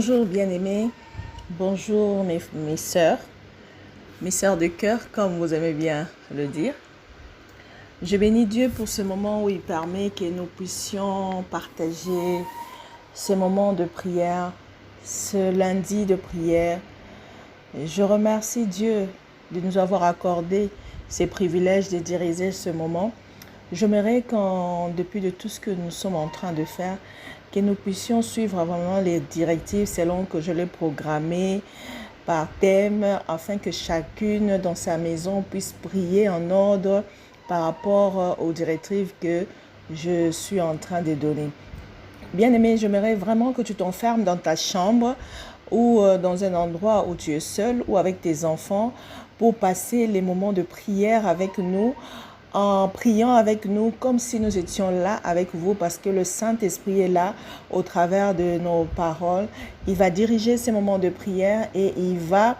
Bonjour bien-aimés, bonjour mes sœurs de cœur comme vous aimez bien le dire. Je bénis Dieu pour ce moment où il permet que nous puissions partager ces moments de prière, ce lundi de prière. Je remercie Dieu de nous avoir accordé ces privilèges de diriger ce moment. J'aimerais depuis de tout ce que nous sommes en train de faire, que nous puissions suivre vraiment les directives selon que je l'ai programmé par thème, afin que chacune dans sa maison puisse prier en ordre par rapport aux directives que je suis en train de donner. Bien-aimé, j'aimerais vraiment que tu t'enfermes dans ta chambre ou dans un endroit où tu es seul ou avec tes enfants pour passer les moments de prière avec nous, en priant avec nous comme si nous étions là avec vous, parce que le Saint-Esprit est là au travers de nos paroles. Il va diriger ces moments de prière et il va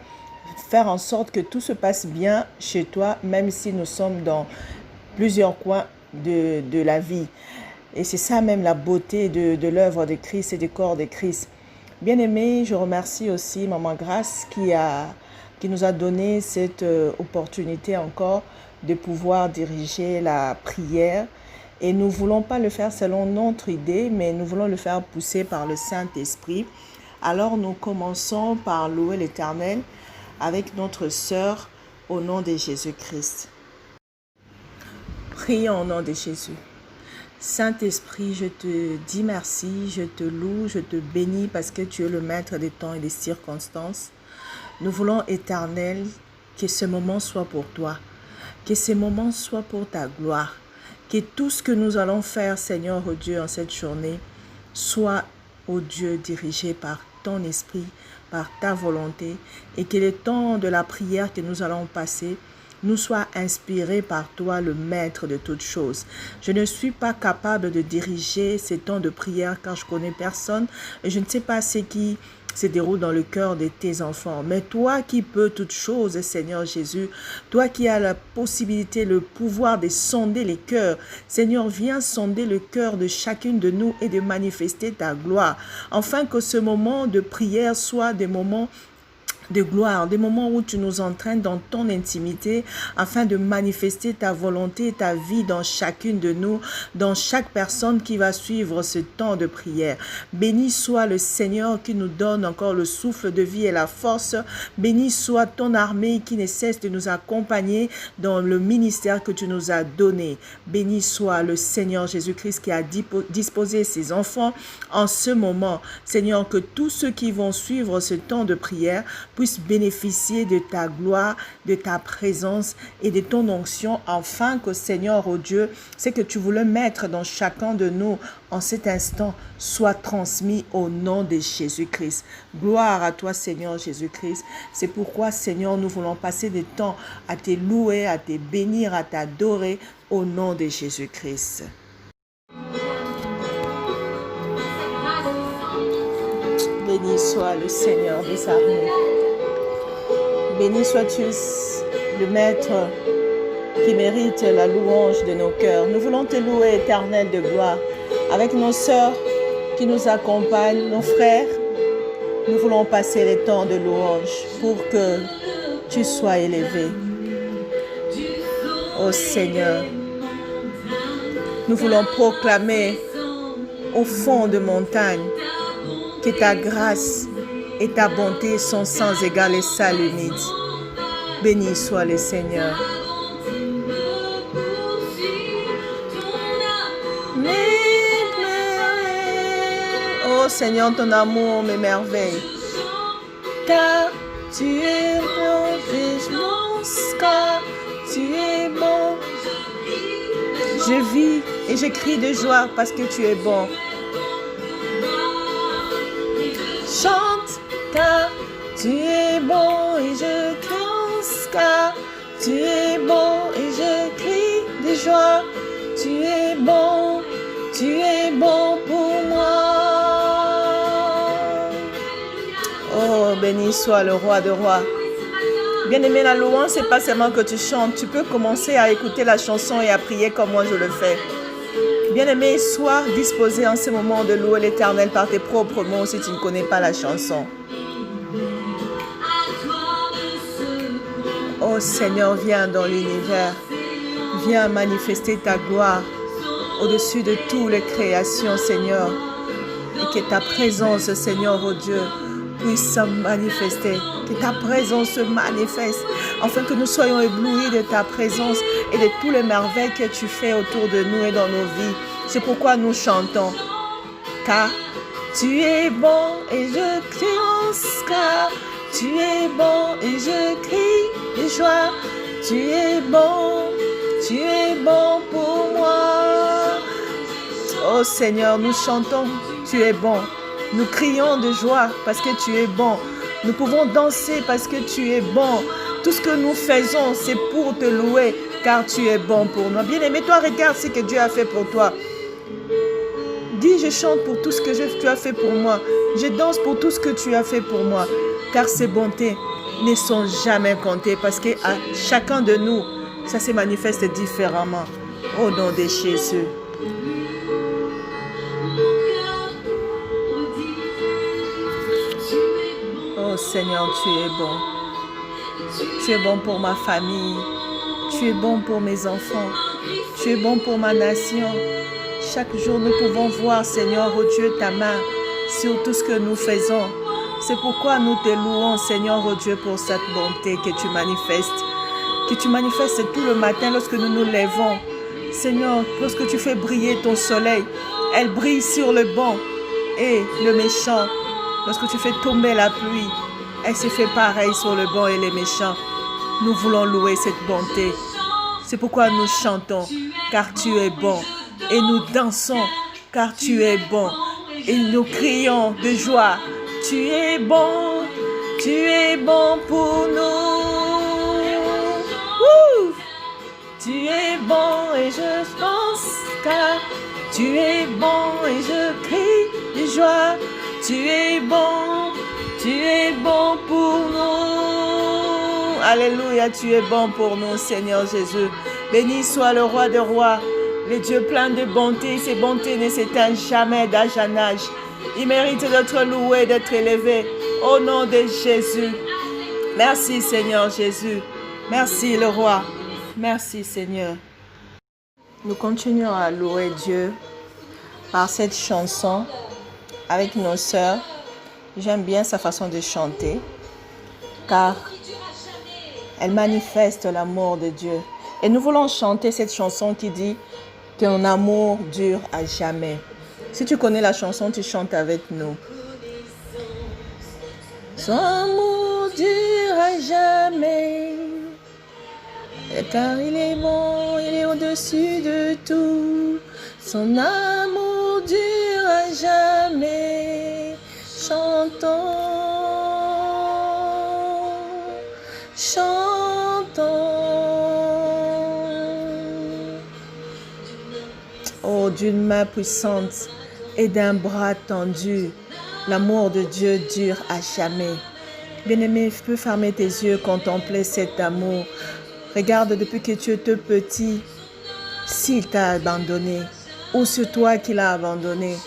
faire en sorte que tout se passe bien chez toi, même si nous sommes dans plusieurs coins de la vie. Et c'est ça même la beauté de l'œuvre de Christ et du corps de Christ. Bien-aimé, je remercie aussi Maman Grâce qui nous a donné cette opportunité encore de pouvoir diriger la prière. Et nous ne voulons pas le faire selon notre idée, mais nous voulons le faire pousser par le Saint-Esprit. Alors nous commençons par louer l'Éternel avec notre sœur au nom de Jésus-Christ. Prions au nom de Jésus. Saint-Esprit, je te dis merci, je te loue, je te bénis parce que tu es le maître des temps et des circonstances. Nous voulons, Éternel, que ce moment soit pour toi, que ce moment soit pour ta gloire, que tout ce que nous allons faire, Seigneur, oh Dieu, en cette journée, soit, oh Dieu, dirigé par ton esprit, par ta volonté, et que le temps de la prière que nous allons passer nous soit inspiré par toi, le maître de toutes choses. Je ne suis pas capable de diriger ces temps de prière car je connais personne et je ne sais pas ce qui se déroule dans le cœur de tes enfants. Mais toi qui peux toutes choses, Seigneur Jésus, toi qui as la possibilité, le pouvoir de sonder les cœurs, Seigneur, viens sonder le cœur de chacune de nous et de manifester ta gloire, afin que ce moment de prière soit des moments de gloire, des moments où tu nous entraînes dans ton intimité afin de manifester ta volonté et ta vie dans chacune de nous, dans chaque personne qui va suivre ce temps de prière. Béni soit le Seigneur qui nous donne encore le souffle de vie et la force. Béni soit ton armée qui ne cesse de nous accompagner dans le ministère que tu nous as donné. Béni soit le Seigneur Jésus-Christ qui a disposé ses enfants en ce moment. Seigneur, que tous ceux qui vont suivre ce temps de prière puissent bénéficier de ta gloire, de ta présence et de ton onction, afin que, Seigneur, oh Dieu, ce que tu voulais mettre dans chacun de nous en cet instant soit transmis au nom de Jésus-Christ. Gloire à toi, Seigneur Jésus-Christ. C'est pourquoi, Seigneur, nous voulons passer des temps à te louer, à te bénir, à t'adorer au nom de Jésus-Christ. Béni soit le Seigneur des armées. Béni sois-tu, le Maître qui mérite la louange de nos cœurs. Nous voulons te louer, Éternel de gloire, avec nos sœurs qui nous accompagnent, nos frères. Nous voulons passer les temps de louange pour que tu sois élevé. Ô Seigneur, nous voulons proclamer au fond de montagne que ta grâce et ta bonté sont sans égal et sans limite. Béni soit le Seigneur. Oh Seigneur, ton amour m'émerveille. Car tu es bon, car tu es bon. Je vis et je crie de joie parce que tu es bon. Chante car tu es bon et je danse car tu es bon et je crie de joie. Tu es bon pour moi. Oh, béni soit le roi de rois. Bien-aimé, la louange, c'est pas seulement que tu chantes. Tu peux commencer à écouter la chanson et à prier comme moi je le fais. Bien-aimé, sois disposé en ce moment de louer l'Éternel par tes propres mots si tu ne connais pas la chanson. Oh Seigneur, viens dans l'univers. Viens manifester ta gloire au-dessus de toutes les créations, Seigneur. Et que ta présence, Seigneur, oh Dieu, puisse se manifester. Que ta présence se manifeste, afin que nous soyons éblouis de ta présence et de tous les merveilles que tu fais autour de nous et dans nos vies. C'est pourquoi nous chantons. Car tu es bon et je crie, car tu es bon et je crie de joie. Tu es bon pour moi. Oh Seigneur, nous chantons, tu es bon. Nous crions de joie parce que tu es bon. Nous pouvons danser parce que tu es bon. Tout ce que nous faisons, c'est pour te louer, car tu es bon pour nous. Bien-aimé, toi, regarde ce que Dieu a fait pour toi. Dis, je chante pour tout ce que tu as fait pour moi. Je danse pour tout ce que tu as fait pour moi. Car ces bontés ne sont jamais comptées, parce qu'à chacun de nous, ça se manifeste différemment. Au nom de Jésus. Oh Seigneur, tu es bon. Tu es bon pour ma famille. Tu es bon pour mes enfants. Tu es bon pour ma nation. Chaque jour, nous pouvons voir, Seigneur, oh Dieu, ta main sur tout ce que nous faisons. C'est pourquoi nous te louons, Seigneur, oh Dieu, pour cette bonté que tu manifestes. Que tu manifestes tout le matin lorsque nous nous levons. Seigneur, lorsque tu fais briller ton soleil, elle brille sur le bon et le méchant. Lorsque tu fais tomber la pluie, elle se fait pareil sur le bon et les méchants. Nous voulons louer cette bonté. C'est pourquoi nous chantons, car tu es bon. Et nous dansons, car tu es bon. Et nous crions de joie. Tu es bon pour nous. Wouh! Tu es bon et je pense, car tu es bon et je crie de joie. Tu es bon pour nous. Alléluia, tu es bon pour nous, Seigneur Jésus. Béni soit le roi des rois, le Dieu plein de bonté. Ses bontés ne s'éteignent jamais d'âge en âge. Il mérite d'être loué, d'être élevé. Au nom de Jésus. Merci, Seigneur Jésus. Merci, le roi. Merci, Seigneur. Nous continuons à louer Dieu par cette chanson avec nos sœurs. J'aime bien sa façon de chanter, car elle manifeste l'amour de Dieu. Et nous voulons chanter cette chanson qui dit « Ton amour dure à jamais ». Si tu connais la chanson, tu chantes avec nous. Son amour dure à jamais, car il est bon, il est au-dessus de tout. Son amour dure à jamais. Chantons, chantons. Oh, d'une main puissante et d'un bras tendu, l'amour de Dieu dure à jamais. Bien-aimé, tu peux fermer tes yeux, contempler cet amour. Regarde depuis que tu étais petit, s'il t'a abandonné, ou c'est toi qui l'as abandonné.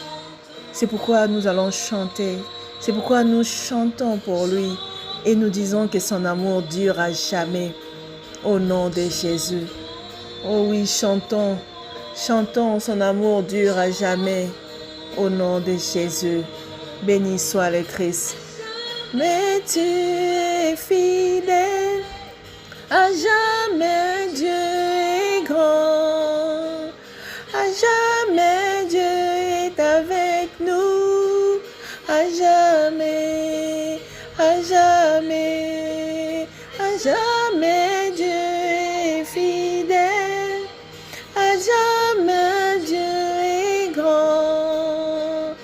C'est pourquoi nous allons chanter. C'est pourquoi nous chantons pour lui. Et nous disons que son amour dure à jamais. Au nom de Jésus. Oh oui, chantons. Chantons, son amour dure à jamais. Au nom de Jésus. Béni soit le Christ. Mais tu es fidèle. À jamais Dieu est grand. À jamais Dieu est avec nous. À jamais, à jamais, à jamais Dieu est fidèle. À jamais Dieu est grand.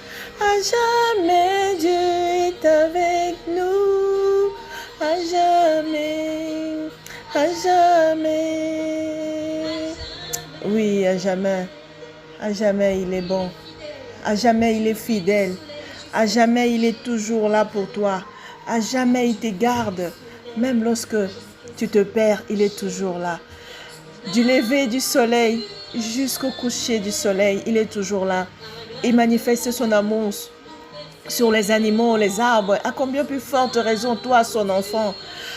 À jamais Dieu est avec nous. À jamais, à jamais. Oui, à jamais. À jamais il est bon. À jamais il est fidèle. À jamais il est toujours là pour toi. À jamais il te garde. Même lorsque tu te perds, il est toujours là. Du lever du soleil jusqu'au coucher du soleil. Il est toujours là. Il manifeste son amour sur les animaux, les arbres. À combien plus forte raison, toi, son enfant?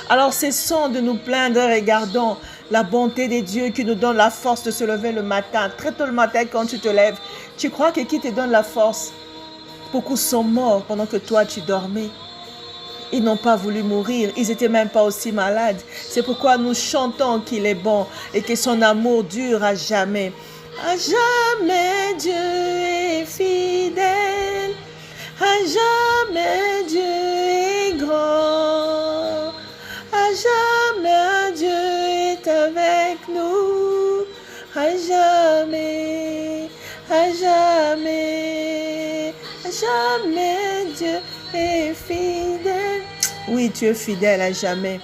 Alors cessons de nous plaindre, regardons la bonté de Dieu qui nous donne la force de se lever le matin. Très tôt le matin quand tu te lèves, tu crois que qui te donne la force? Beaucoup sont morts pendant que toi tu dormais. Ils n'ont pas voulu mourir, ils n'étaient même pas aussi malades. C'est pourquoi nous chantons qu'il est bon et que son amour dure à jamais. À jamais Dieu est fidèle, à jamais Dieu est grand, à jamais Dieu est avec nous, à jamais, à jamais, à jamais Dieu est fidèle. Oui, tu es fidèle à jamais.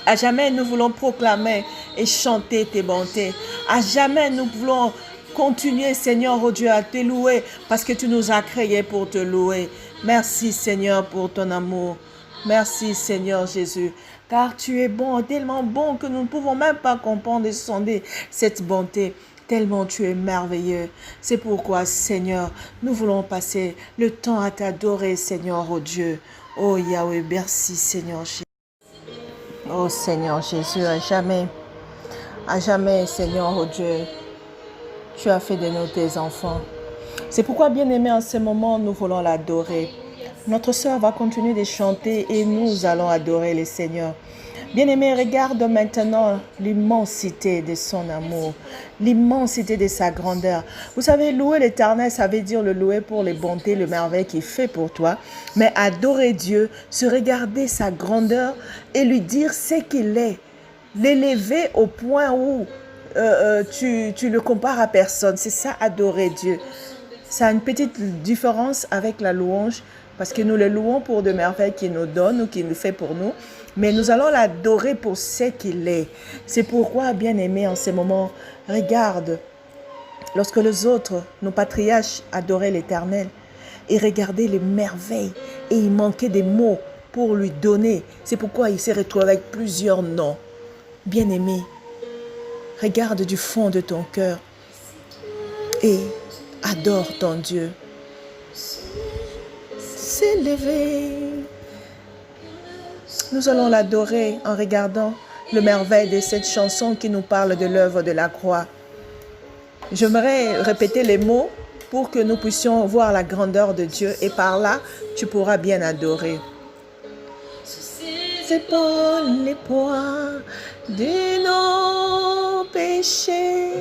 À jamais, nous voulons proclamer et chanter tes bontés. À jamais, nous voulons continuer, Seigneur, oh Dieu, à te louer parce que tu nous as créés pour te louer. Merci, Seigneur, pour ton amour. Merci, Seigneur Jésus, car tu es bon, tellement bon que nous ne pouvons même pas comprendre et sonder cette bonté. Tellement tu es merveilleux. C'est pourquoi, Seigneur, nous voulons passer le temps à t'adorer, Seigneur, oh Dieu. Oh Yahweh, merci, Seigneur Jésus. Oh Seigneur Jésus, à jamais, Seigneur, oh Dieu, tu as fait de nous tes enfants. C'est pourquoi, bien-aimé, en ce moment, nous voulons l'adorer. Notre sœur va continuer de chanter et nous allons adorer le Seigneur. Bien-aimé, regarde maintenant l'immensité de son amour, l'immensité de sa grandeur. Vous savez, louer l'Éternel, ça veut dire le louer pour les bontés, le merveille qu'il fait pour toi. Mais adorer Dieu, se regarder sa grandeur et lui dire ce qu'il est. L'élever au point où tu le compares à personne. C'est ça, adorer Dieu. Ça a une petite différence avec la louange parce que nous le louons pour de merveilles qu'il nous donne ou qu'il nous fait pour nous. Mais nous allons l'adorer pour ce qu'il est. C'est pourquoi, bien-aimé, en ce moment, regarde, lorsque les autres, nos patriarches, adoraient l'Éternel et regardaient les merveilles et il manquait des mots pour lui donner. C'est pourquoi il s'est retrouvé avec plusieurs noms. Bien-aimé, regarde du fond de ton cœur et adore ton Dieu. S'élever. Nous allons l'adorer en regardant le merveille de cette chanson qui nous parle de l'œuvre de la croix. J'aimerais répéter les mots pour que nous puissions voir la grandeur de Dieu et par là, tu pourras bien adorer. C'est pour les poids de nos péchés.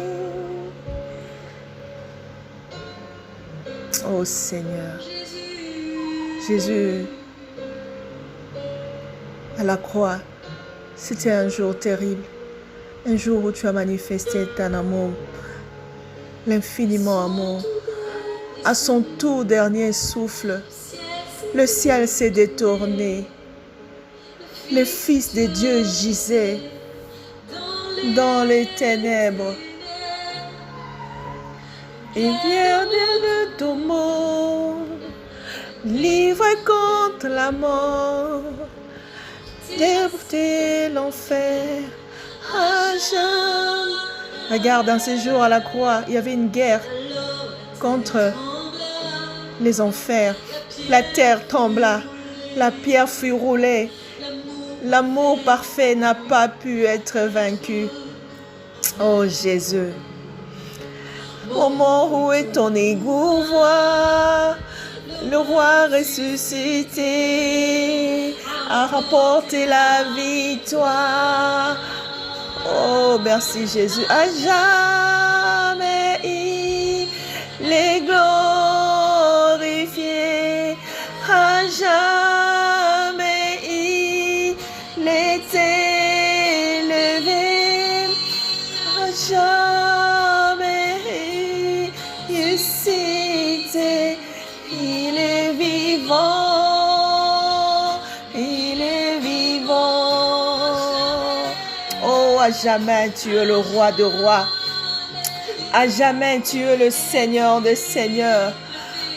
Oh Seigneur, Jésus, à la croix, c'était un jour terrible, un jour où tu as manifesté ton amour, l'infiniment amour. À son tout dernier souffle, le ciel s'est détourné. Le Fils de Dieu gisait dans les ténèbres. Et vient de tombeau, livré contre la mort, débouté l'enfer à jamais. Regarde, dans ces jours à la croix, il y avait une guerre contre les enfers. La terre trembla, la pierre fut roulée. L'amour parfait n'a pas pu être vaincu. Oh Jésus. Au moment où est ton égout voix, le roi ressuscité a rapporté la victoire. Oh, merci Jésus. À jamais il est glorifié. À jamais il est élevé. À jamais il cité. Il est vivant. Il est vivant. Oh, à jamais tu es le roi de rois. À jamais tu es le Seigneur des seigneurs.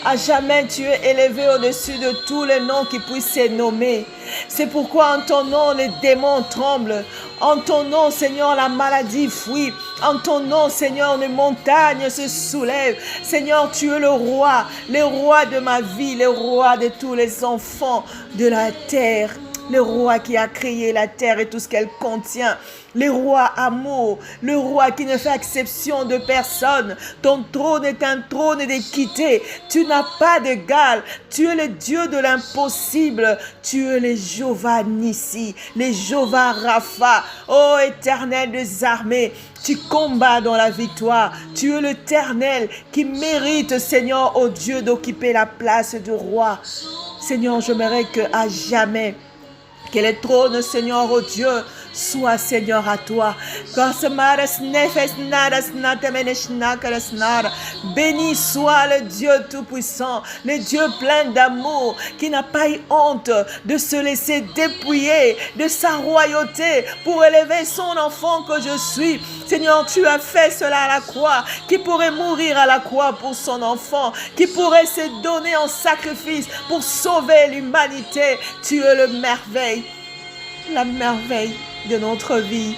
À jamais tu es élevé au-dessus de tous les noms qui puissent se nommer. C'est pourquoi en ton nom les démons tremblent. En ton nom, Seigneur, la maladie fuit. En ton nom, Seigneur, les montagnes se soulèvent. Seigneur, tu es le roi de ma vie, le roi de tous les enfants de la terre. Le roi qui a créé la terre et tout ce qu'elle contient. Le roi amour, le roi qui ne fait exception de personne. Ton trône est un trône d'équité. Tu n'as pas d'égal. Tu es le Dieu de l'impossible. Tu es le Jéhovah Nissi, le Jéhovah Rapha. Ô Éternel des armées, tu combats dans la victoire. Tu es l'Éternel qui mérite, Seigneur, ô Dieu, d'occuper la place du roi. Seigneur, j'aimerais que à jamais que le trône, Seigneur, oh Dieu, soit, Seigneur, à toi. Béni soit le Dieu Tout-Puissant, le Dieu plein d'amour, qui n'a pas eu honte de se laisser dépouiller de sa royauté pour élever son enfant que je suis. Seigneur, tu as fait cela à la croix, qui pourrait mourir à la croix pour son enfant, qui pourrait se donner en sacrifice pour sauver l'humanité. Tu es le merveille, la merveille de notre vie.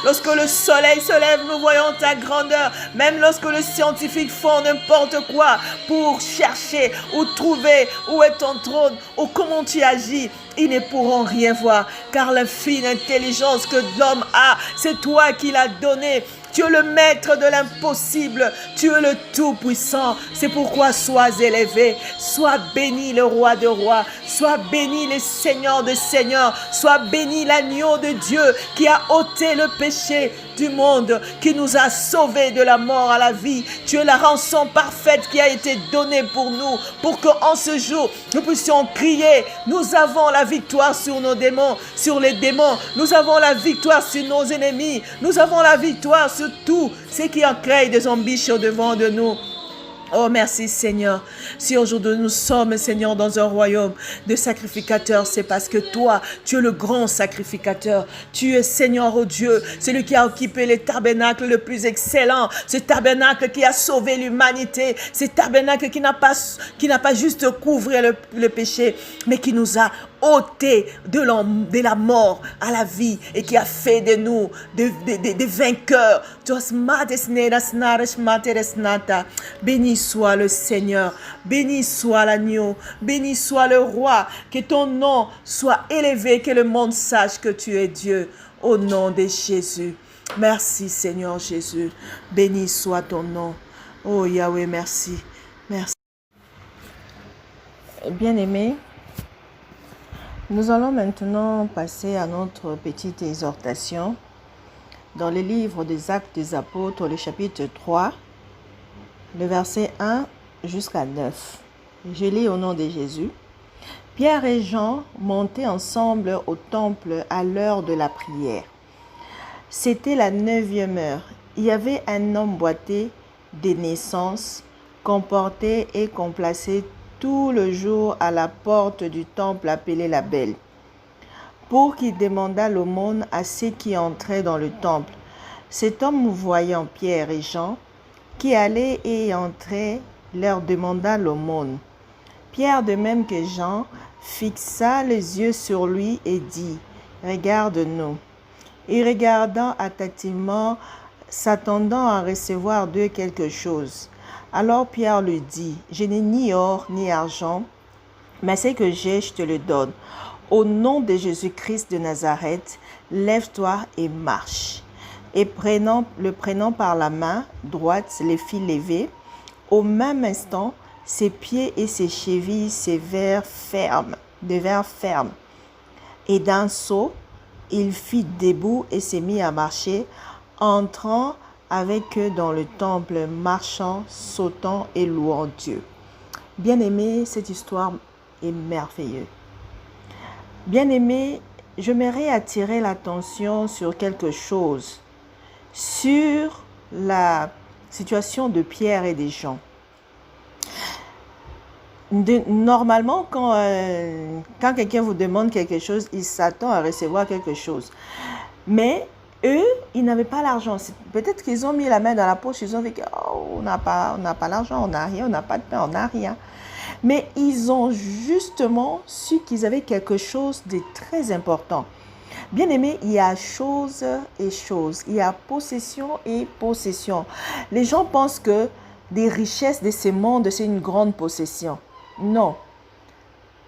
Lorsque le soleil se lève, nous voyons ta grandeur. Même lorsque les scientifiques font n'importe quoi pour chercher ou trouver où est ton trône ou comment tu agis, ils ne pourront rien voir, car l'infinie intelligence que l'homme a, c'est toi qui l'as donnée. Tu es le maître de l'impossible. Tu es le tout-puissant. C'est pourquoi sois élevé. Sois béni le roi de rois. Sois béni le Seigneur de seigneurs. Sois béni l'agneau de Dieu qui a ôté le péché du monde, qui nous a sauvés de la mort à la vie. Tu es la rançon parfaite qui a été donnée pour nous, pour qu'en ce jour, nous puissions crier. Nous avons la victoire sur nos démons, sur les démons. Nous avons la victoire sur nos ennemis. Nous avons la victoire sur tout ce qui en crée des embûches au-devant de nous. Oh, merci Seigneur. Si aujourd'hui nous sommes, Seigneur, dans un royaume de sacrificateurs, c'est parce que toi, tu es le grand sacrificateur. Tu es, Seigneur, oh Dieu, celui qui a occupé le tabernacle le plus excellent. Ce tabernacle qui a sauvé l'humanité. Ce tabernacle qui n'a pas juste couvert le péché, mais qui nous a ôté de la mort à la vie et qui a fait de nous des vainqueurs. Béni soit le Seigneur, béni soit l'agneau, béni soit le roi, que ton nom soit élevé, que le monde sache que tu es Dieu, au nom de Jésus. Merci Seigneur Jésus, béni soit ton nom. Oh Yahweh, merci, merci. Bien-aimés, nous allons maintenant passer à notre petite exhortation dans le livre des Actes des Apôtres, le chapitre 3, le verset 1 jusqu'à 9. Je lis au nom de Jésus. Pierre et Jean montaient ensemble au temple à l'heure de la prière. C'était la 9e heure. Il y avait un homme boiteux de naissance qu'on portait et qu'on plaçait tout le jour à la porte du temple appelée la Belle, pour qu'il demandât l'aumône à ceux qui entraient dans le temple. Cet homme, voyant Pierre et Jean, qui allaient et entraient, leur demanda l'aumône. Pierre, de même que Jean, fixa les yeux sur lui et dit, « Regarde-nous. » Et regardant attentivement, s'attendant à recevoir d'eux quelque chose. Alors Pierre lui dit, « Je n'ai ni or ni argent, mais ce que j'ai, je te le donne. Au nom de Jésus-Christ de Nazareth, lève-toi et marche. » Et le prenant par la main droite, les fit lever. Au même instant, ses pieds et ses chevilles devinrent fermes. Et d'un saut, il fit debout et s'est mis à marcher, entrant avec eux dans le temple, marchant, sautant et louant Dieu. Bien-aimé, cette histoire est merveilleuse. Bien-aimé, j'aimerais attirer l'attention sur quelque chose, sur la situation de Pierre et des Jean. Normalement, quand quelqu'un vous demande quelque chose, il s'attend à recevoir quelque chose. Mais eux, ils n'avaient pas l'argent. Peut-être qu'ils ont mis la main dans la poche, ils ont dit, oh, on n'a pas l'argent, on n'a rien, on n'a pas de pain, on n'a rien. Mais ils ont justement su qu'ils avaient quelque chose de très important. Bien aimé, il y a chose et chose. Il y a possession et possession. Les gens pensent que des richesses de ce monde, c'est une grande possession. Non.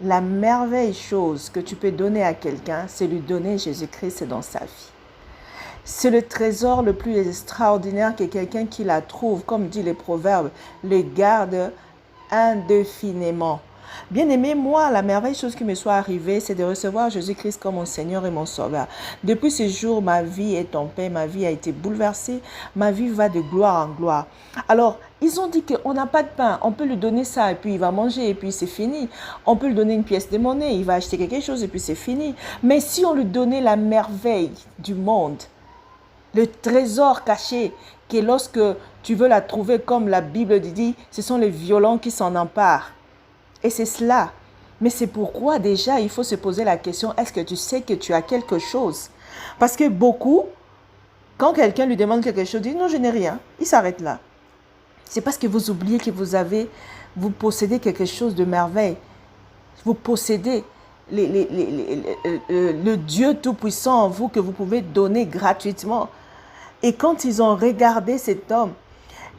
La merveille chose que tu peux donner à quelqu'un, c'est lui donner Jésus-Christ dans sa vie. C'est le trésor le plus extraordinaire que quelqu'un qui la trouve, comme dit les proverbes, le garde indéfiniment. Bien aimé, moi, la merveille chose qui me soit arrivée, c'est de recevoir Jésus-Christ comme mon Seigneur et mon Sauveur. Depuis ce jour, ma vie est en paix, ma vie a été bouleversée, ma vie va de gloire en gloire. Alors, ils ont dit qu'on n'a pas de pain, on peut lui donner ça et puis il va manger et puis c'est fini. On peut lui donner une pièce de monnaie, il va acheter quelque chose et puis c'est fini. Mais si on lui donnait la merveille du monde, le trésor caché, que lorsque tu veux la trouver, comme la Bible dit, ce sont les violents qui s'en emparent. Et c'est cela. Mais c'est pourquoi déjà il faut se poser la question, est-ce que tu sais que tu as quelque chose? Parce que beaucoup, quand quelqu'un lui demande quelque chose, dit non, je n'ai rien. Il s'arrête là. C'est parce que vous oubliez que vous possédez quelque chose de merveille. Vous possédez le Dieu Tout-Puissant en vous que vous pouvez donner gratuitement. Et quand ils ont regardé cet homme,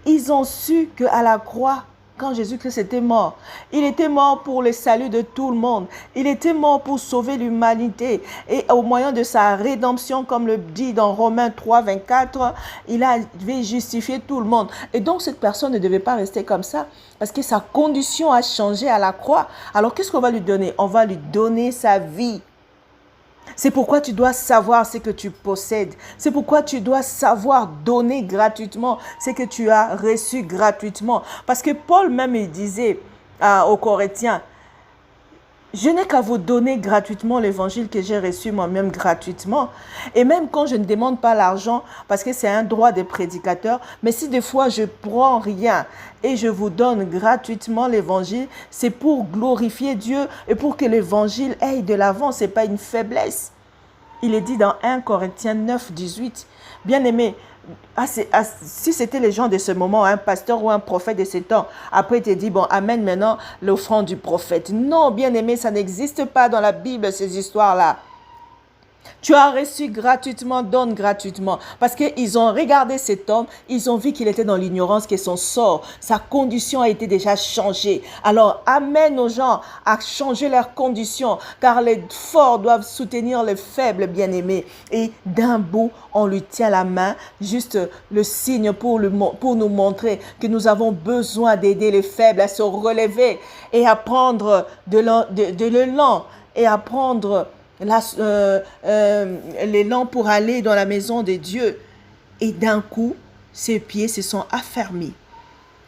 ils ont su qu'à la croix, quand Jésus-Christ était mort, il était mort pour le salut de tout le monde. Il était mort pour sauver l'humanité. Et au moyen de sa rédemption, comme le dit dans Romains 3, 24, il avait justifié tout le monde. Et donc, cette personne ne devait pas rester comme ça parce que sa condition a changé à la croix. Alors, qu'est-ce qu'on va lui donner? On va lui donner sa vie. C'est pourquoi tu dois savoir ce que tu possèdes. C'est pourquoi tu dois savoir donner gratuitement ce que tu as reçu gratuitement. Parce que Paul même, il disait aux Corinthiens, je n'ai qu'à vous donner gratuitement l'évangile que j'ai reçu moi-même gratuitement. Et même quand je ne demande pas l'argent, parce que c'est un droit des prédicateurs, mais si des fois je prends rien et je vous donne gratuitement l'évangile, c'est pour glorifier Dieu et pour que l'évangile aille de l'avant. Ce n'est pas une faiblesse. Il est dit dans 1 Corinthiens 9, 18, bien aimé, si c'était les gens de ce moment, un pasteur ou un prophète de ce temps, après il te dit, bon, amène maintenant l'offrande du prophète. Non, bien aimé, ça n'existe pas dans la Bible, ces histoires-là. Tu as reçu gratuitement, donne gratuitement. Parce qu'ils ont regardé cet homme, ils ont vu qu'il était dans l'ignorance, que son sort, sa condition a été déjà changée. Alors, amène aux gens à changer leur condition, car les forts doivent soutenir les faibles, bien-aimés. Et d'un bout, on lui tient la main, juste le signe pour nous montrer que nous avons besoin d'aider les faibles à se relever et à prendre de l'élan et à prendre l'élan pour aller dans la maison de Dieu. Et d'un coup, ses pieds se sont affermis.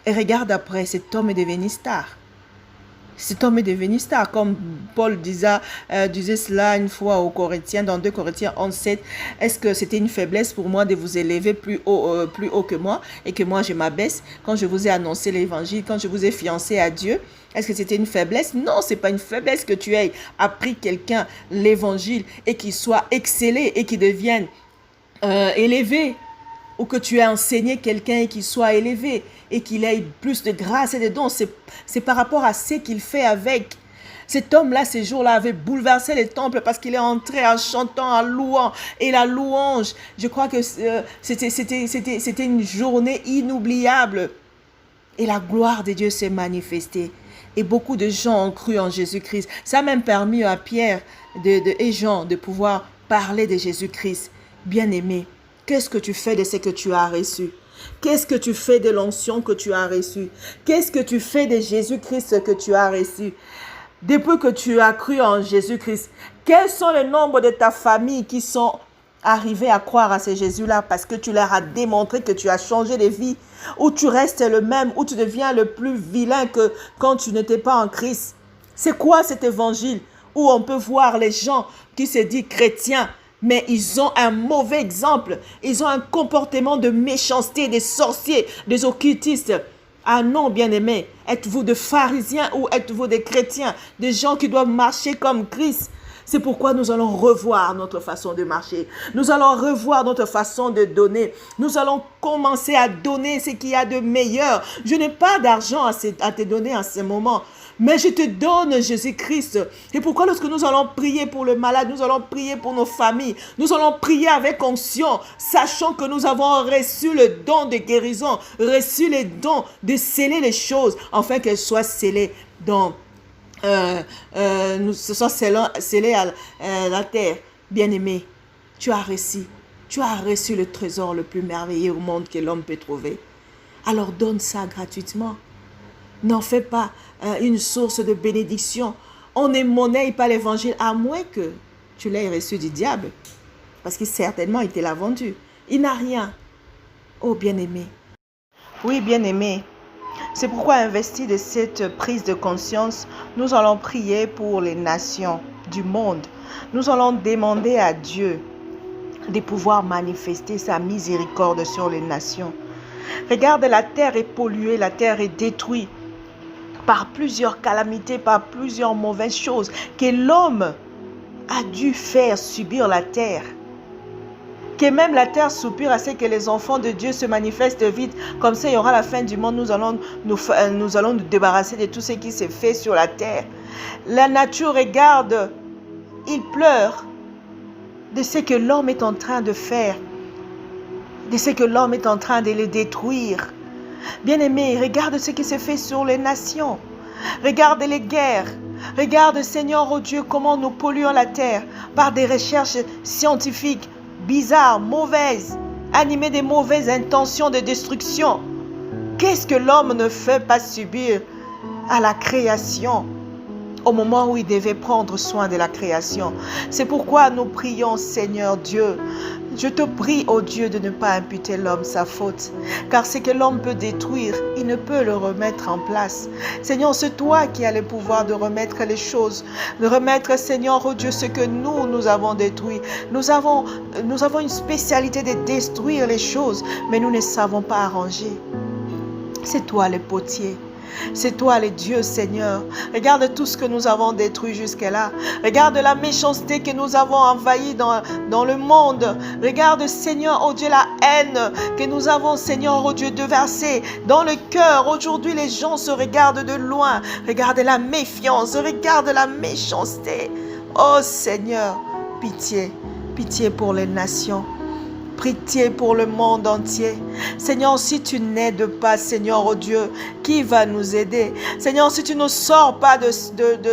Et regarde après, cet homme est devenu star. Cet homme est devenu star, comme Paul disait cela une fois aux Corinthiens, dans 2 Corinthiens 11, 7. Est-ce que c'était une faiblesse pour moi de vous élever plus haut que moi et que moi je m'abaisse quand je vous ai annoncé l'évangile, quand je vous ai fiancé à Dieu? Est-ce que c'était une faiblesse? Non, ce n'est pas une faiblesse que tu aies appris quelqu'un l'évangile et qu'il soit excellé et qu'il devienne élevé. Ou que tu aies enseigné quelqu'un et qu'il soit élevé et qu'il ait plus de grâce et de dons. C'est par rapport à ce qu'il fait avec. Cet homme-là, ces jours-là, avait bouleversé les temples parce qu'il est entré en chantant, en louant. Et la louange, je crois que c'était une journée inoubliable. Et la gloire de Dieu s'est manifestée. Et beaucoup de gens ont cru en Jésus-Christ. Ça a même permis à Pierre et Jean de pouvoir parler de Jésus-Christ. Bien-aimé, qu'est-ce que tu fais de ce que tu as reçu? Qu'est-ce que tu fais de l'onction que tu as reçue? Qu'est-ce que tu fais de Jésus-Christ que tu as reçu? Depuis que tu as cru en Jésus-Christ, quels sont les nombres de ta famille qui sont arrivés à croire à ce Jésus-là parce que tu leur as démontré que tu as changé de vie, ou tu restes le même, ou tu deviens le plus vilain que quand tu n'étais pas en Christ? C'est quoi cet évangile où on peut voir les gens qui se disent chrétiens, mais ils ont un mauvais exemple. Ils ont un comportement de méchanceté, des sorciers, des occultistes. Ah non, bien-aimés, êtes-vous des pharisiens ou êtes-vous des chrétiens, des gens qui doivent marcher comme Christ? C'est pourquoi nous allons revoir notre façon de marcher. Nous allons revoir notre façon de donner. Nous allons commencer à donner ce qu'il y a de meilleur. Je n'ai pas d'argent à te donner en ce moment. Mais je te donne Jésus-Christ. Et pourquoi lorsque nous allons prier pour le malade, nous allons prier pour nos familles, nous allons prier avec onction, sachant que nous avons reçu le don de guérison, reçu le don de sceller les choses, afin qu'elles soient scellées dans, ce soit scellées à la terre. Bien-aimé, tu as reçu le trésor le plus merveilleux au monde que l'homme peut trouver. Alors donne ça gratuitement. N'en fais pas une source de bénédiction. On ne monnaie pas l'évangile à moins que tu l'aies reçu du diable. Parce que certainement, il te l'a vendu. Il n'a rien. Oh, bien-aimé. Oui, bien-aimé. C'est pourquoi, investi de cette prise de conscience, nous allons prier pour les nations du monde. Nous allons demander à Dieu de pouvoir manifester sa miséricorde sur les nations. Regarde, la terre est polluée, la terre est détruite par plusieurs calamités, par plusieurs mauvaises choses que l'homme a dû faire subir la terre. Que même la terre soupire à ce que les enfants de Dieu se manifestent vite. Comme ça, il y aura la fin du monde. Nous allons nous débarrasser de tout ce qui s'est fait sur la terre. La nature regarde, il pleure de ce que l'homme est en train de faire, de ce que l'homme est en train de les détruire. Bien-aimé, regarde ce qui se fait sur les nations. Regarde les guerres. Regarde, Seigneur, oh Dieu, comment nous polluons la terre par des recherches scientifiques bizarres, mauvaises, animées de mauvaises intentions de destruction. Qu'est-ce que l'homme ne fait pas subir à la création au moment où il devait prendre soin de la création? C'est pourquoi nous prions, Seigneur Dieu. Je te prie, ô Dieu, de ne pas imputer l'homme sa faute. Car ce que l'homme peut détruire, il ne peut le remettre en place. Seigneur, c'est toi qui as le pouvoir de remettre les choses. De remettre, Seigneur, ô Dieu, ce que nous avons détruit. Nous avons une spécialité de détruire les choses, mais nous ne savons pas arranger. C'est toi le potier. C'est toi le Dieu, Seigneur. Regarde tout ce que nous avons détruit jusque-là. Regarde la méchanceté que nous avons envahie dans le monde. Regarde, Seigneur, oh Dieu, la haine que nous avons, Seigneur, oh Dieu, déversée dans le cœur. Aujourd'hui, les gens se regardent de loin. Regarde la méfiance, regarde la méchanceté. Oh Seigneur, pitié, pitié pour les nations. Pitié pour le monde entier. Seigneur, si tu n'aides pas, Seigneur, oh Dieu, qui va nous aider? Seigneur, si tu ne sors pas de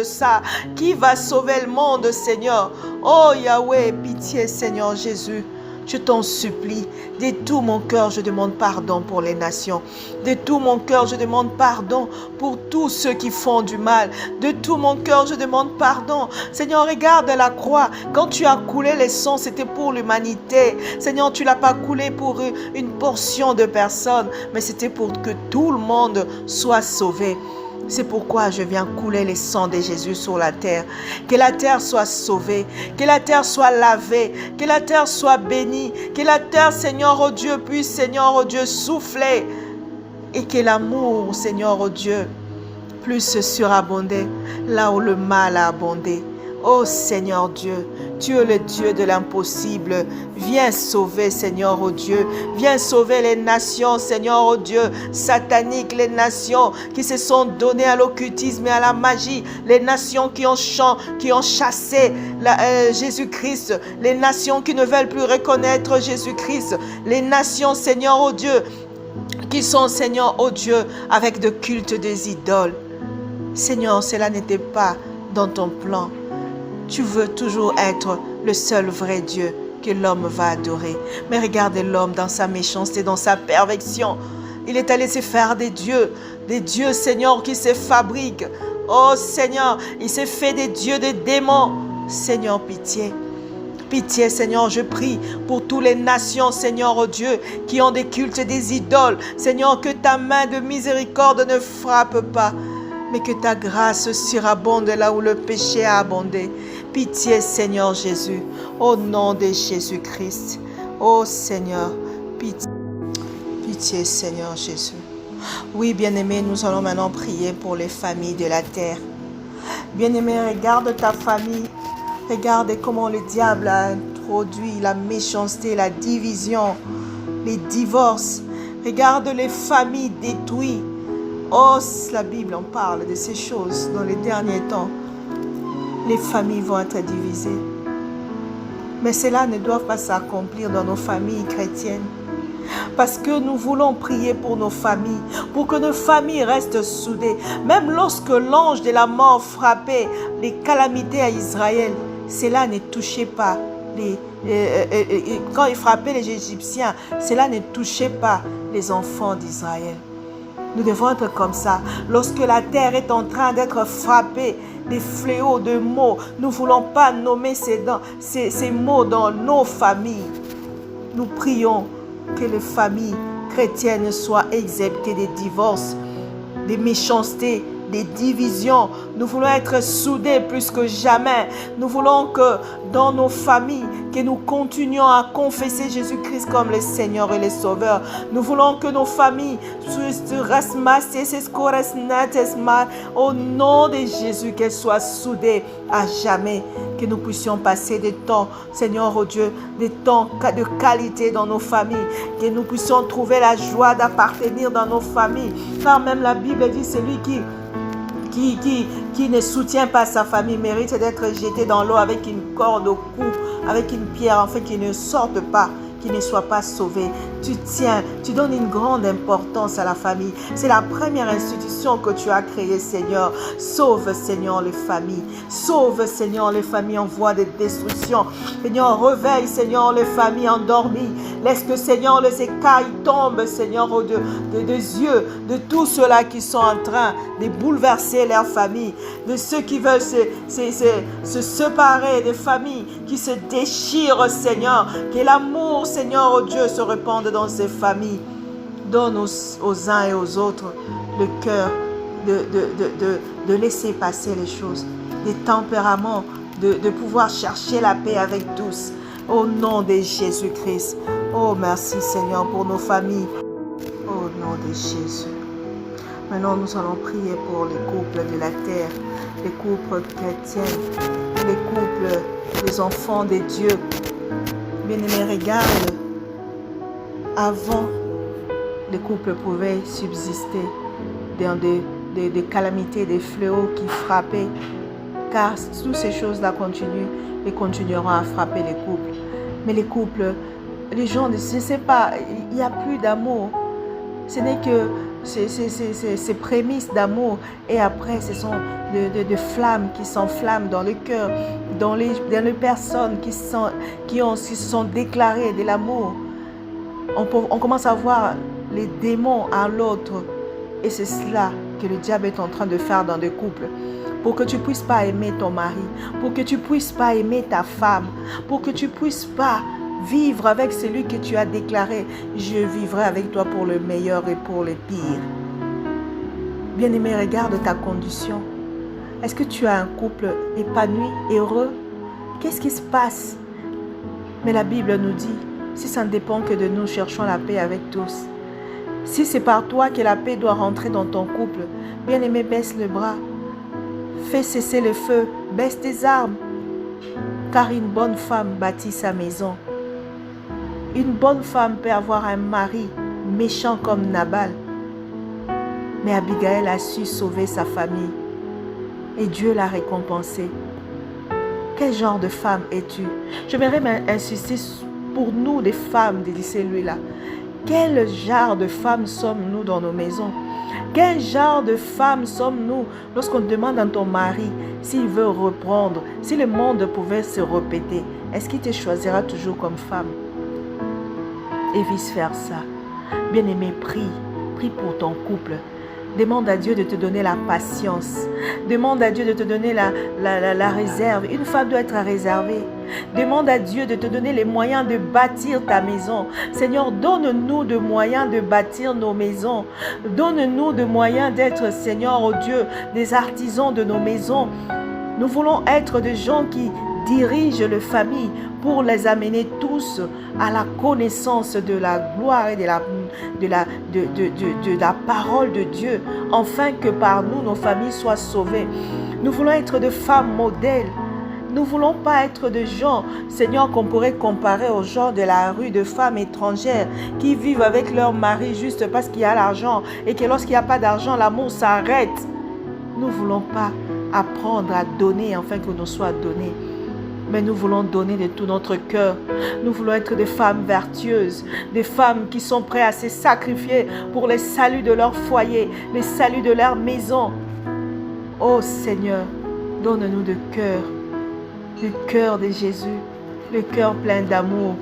ça, qui va sauver le monde, Seigneur? Oh Yahweh, pitié, Seigneur Jésus. Je t'en supplie, de tout mon cœur, je demande pardon pour les nations. De tout mon cœur, je demande pardon pour tous ceux qui font du mal. De tout mon cœur, je demande pardon. Seigneur, regarde la croix. Quand tu as coulé les sangs, c'était pour l'humanité. Seigneur, tu ne l'as pas coulé pour une portion de personnes, mais c'était pour que tout le monde soit sauvé. C'est pourquoi je viens couler le sang de Jésus sur la terre. Que la terre soit sauvée, que la terre soit lavée, que la terre soit bénie, que la terre, Seigneur, oh Dieu, puisse, Seigneur, oh Dieu, souffler. Et que l'amour, Seigneur, oh Dieu, puisse surabonder là où le mal a abondé. Oh Seigneur Dieu, tu es le Dieu de l'impossible. Viens sauver, Seigneur, oh Dieu. Viens sauver les nations, Seigneur, oh Dieu, sataniques, les nations qui se sont données à l'occultisme et à la magie, les nations qui ont chassé Jésus-Christ, les nations qui ne veulent plus reconnaître Jésus-Christ, les nations, Seigneur, oh Dieu, qui sont, Seigneur, oh Dieu, avec de cultes des idoles. Seigneur, cela n'était pas dans ton plan. Tu veux toujours être le seul vrai Dieu que l'homme va adorer. Mais regarde l'homme dans sa méchanceté, dans sa perversion. Il est allé se faire des dieux, Seigneur, qui se fabriquent. Oh Seigneur, il s'est fait des dieux, des démons. Seigneur, pitié. Pitié, Seigneur, je prie pour toutes les nations, Seigneur, oh Dieu, qui ont des cultes et des idoles. Seigneur, que ta main de miséricorde ne frappe pas, mais que ta grâce surabonde là où le péché a abondé. Pitié, Seigneur Jésus, au nom de Jésus-Christ. Oh Seigneur, pitié. Pitié, Seigneur Jésus. Oui, bien-aimé, nous allons maintenant prier pour les familles de la terre. Bien-aimé, regarde ta famille. Regarde comment le diable a introduit la méchanceté, la division, les divorces. Regarde les familles détruites. Oh, la Bible en parle de ces choses. Dans les derniers temps, les familles vont être divisées. Mais cela ne doit pas s'accomplir dans nos familles chrétiennes. Parce que nous voulons prier pour nos familles, pour que nos familles restent soudées. Même lorsque l'ange de la mort frappait les calamités à Israël, cela ne touchait pas quand il frappait les Égyptiens, cela ne touchait pas les enfants d'Israël. Nous devons être comme ça. Lorsque la terre est en train d'être frappée des fléaux de maux, nous ne voulons pas nommer ces maux dans nos familles. Nous prions que les familles chrétiennes soient exemptées des divorces, des méchancetés, des divisions. Nous voulons être soudés plus que jamais. Nous voulons que dans nos familles, que nous continuions à confesser Jésus-Christ comme le Seigneur et le Sauveur. Nous voulons que nos familles au nom de Jésus, qu'elles soient soudées à jamais. Que nous puissions passer des temps, Seigneur, oh Dieu, des temps de qualité dans nos familles. Que nous puissions trouver la joie d'appartenir dans nos familles. Car même la Bible dit, celui qui ne soutient pas sa famille mérite d'être jeté dans l'eau avec une corde au cou, avec une pierre, en fait, qu'il ne sorte pas, qu'il ne soit pas sauvé. Tu tiens, tu donnes une grande importance à la famille. C'est la première institution que tu as créée, Seigneur. Sauve, Seigneur, les familles. Sauve, Seigneur, les familles en voie de destruction. Seigneur, réveille, Seigneur, les familles endormies. Laisse que, Seigneur, les écailles tombent, Seigneur, des yeux de tous ceux-là qui sont en train de bouleverser leur famille, de ceux qui veulent se séparer, des familles qui se déchirent, Seigneur. Que l'amour, Seigneur, oh Dieu, se répande dans ces familles. Donne aux uns et aux autres le cœur de laisser passer les choses, des tempéraments, de pouvoir chercher la paix avec tous. Au nom de Jésus-Christ. Oh, merci Seigneur pour nos familles. Au nom de Jésus. Maintenant, nous allons prier pour les couples de la terre, les couples chrétiens, les couples des enfants de Dieu. Bien-aimés, regarde. Avant, les couples pouvaient subsister dans des calamités, des fléaux qui frappaient. Car toutes ces choses-là continuent et continueront à frapper les couples. Mais les couples, les gens, je ne sais pas, il n'y a plus d'amour. Ce n'est que ces prémices d'amour. Et après, ce sont de flammes qui s'enflamment dans le cœur, dans les personnes qui se sont déclarées de l'amour. On commence à voir les démons à l'autre. Et c'est cela que le diable est en train de faire dans des couples. Pour que tu ne puisses pas aimer ton mari, pour que tu ne puisses pas aimer ta femme, pour que tu ne puisses pas vivre avec celui que tu as déclaré. Je vivrai avec toi pour le meilleur et pour le pire. Bien-aimé, regarde ta condition. Est-ce que tu as un couple épanoui, heureux? Qu'est-ce qui se passe? Mais la Bible nous dit, si ça ne dépend que de nous, cherchons la paix avec tous. Si c'est par toi que la paix doit rentrer dans ton couple, bien-aimé, baisse le bras. Fais cesser le feu, baisse tes armes. Car une bonne femme bâtit sa maison. Une bonne femme peut avoir un mari méchant comme Nabal. Mais Abigail a su sauver sa famille. Et Dieu l'a récompensée. Quel genre de femme es-tu? J'aimerais insister pour nous, des femmes de celui-là. Quel genre de femmes sommes-nous dans nos maisons? Quel genre de femme sommes-nous lorsqu'on demande à ton mari s'il veut reprendre, si le monde pouvait se répéter, est-ce qu'il te choisira toujours comme femme? Et vice-versa. Bien-aimé, prie pour ton couple. Demande à Dieu de te donner la patience. Demande à Dieu de te donner la réserve. Une femme doit être réservée. Demande à Dieu de te donner les moyens de bâtir ta maison. Seigneur, donne-nous de moyens de bâtir nos maisons. Donne-nous de moyens d'être, Seigneur, oh Dieu, des artisans de nos maisons. Nous voulons être des gens qui dirigent les familles pour les amener tous à la connaissance de la gloire et de la parole de Dieu, afin que par nous, nos familles soient sauvées. Nous voulons être des femmes modèles. Nous ne voulons pas être de gens, Seigneur, qu'on pourrait comparer aux gens de la rue, de femmes étrangères qui vivent avec leur mari juste parce qu'il y a l'argent et que lorsqu'il n'y a pas d'argent, l'amour s'arrête. Nous ne voulons pas apprendre à donner afin que nous soit donné. Mais nous voulons donner de tout notre cœur. Nous voulons être des femmes vertueuses, des femmes qui sont prêtes à se sacrifier pour le salut de leur foyer, le salut de leur maison. Oh Seigneur, donne-nous le cœur de Jésus, le cœur plein d'amour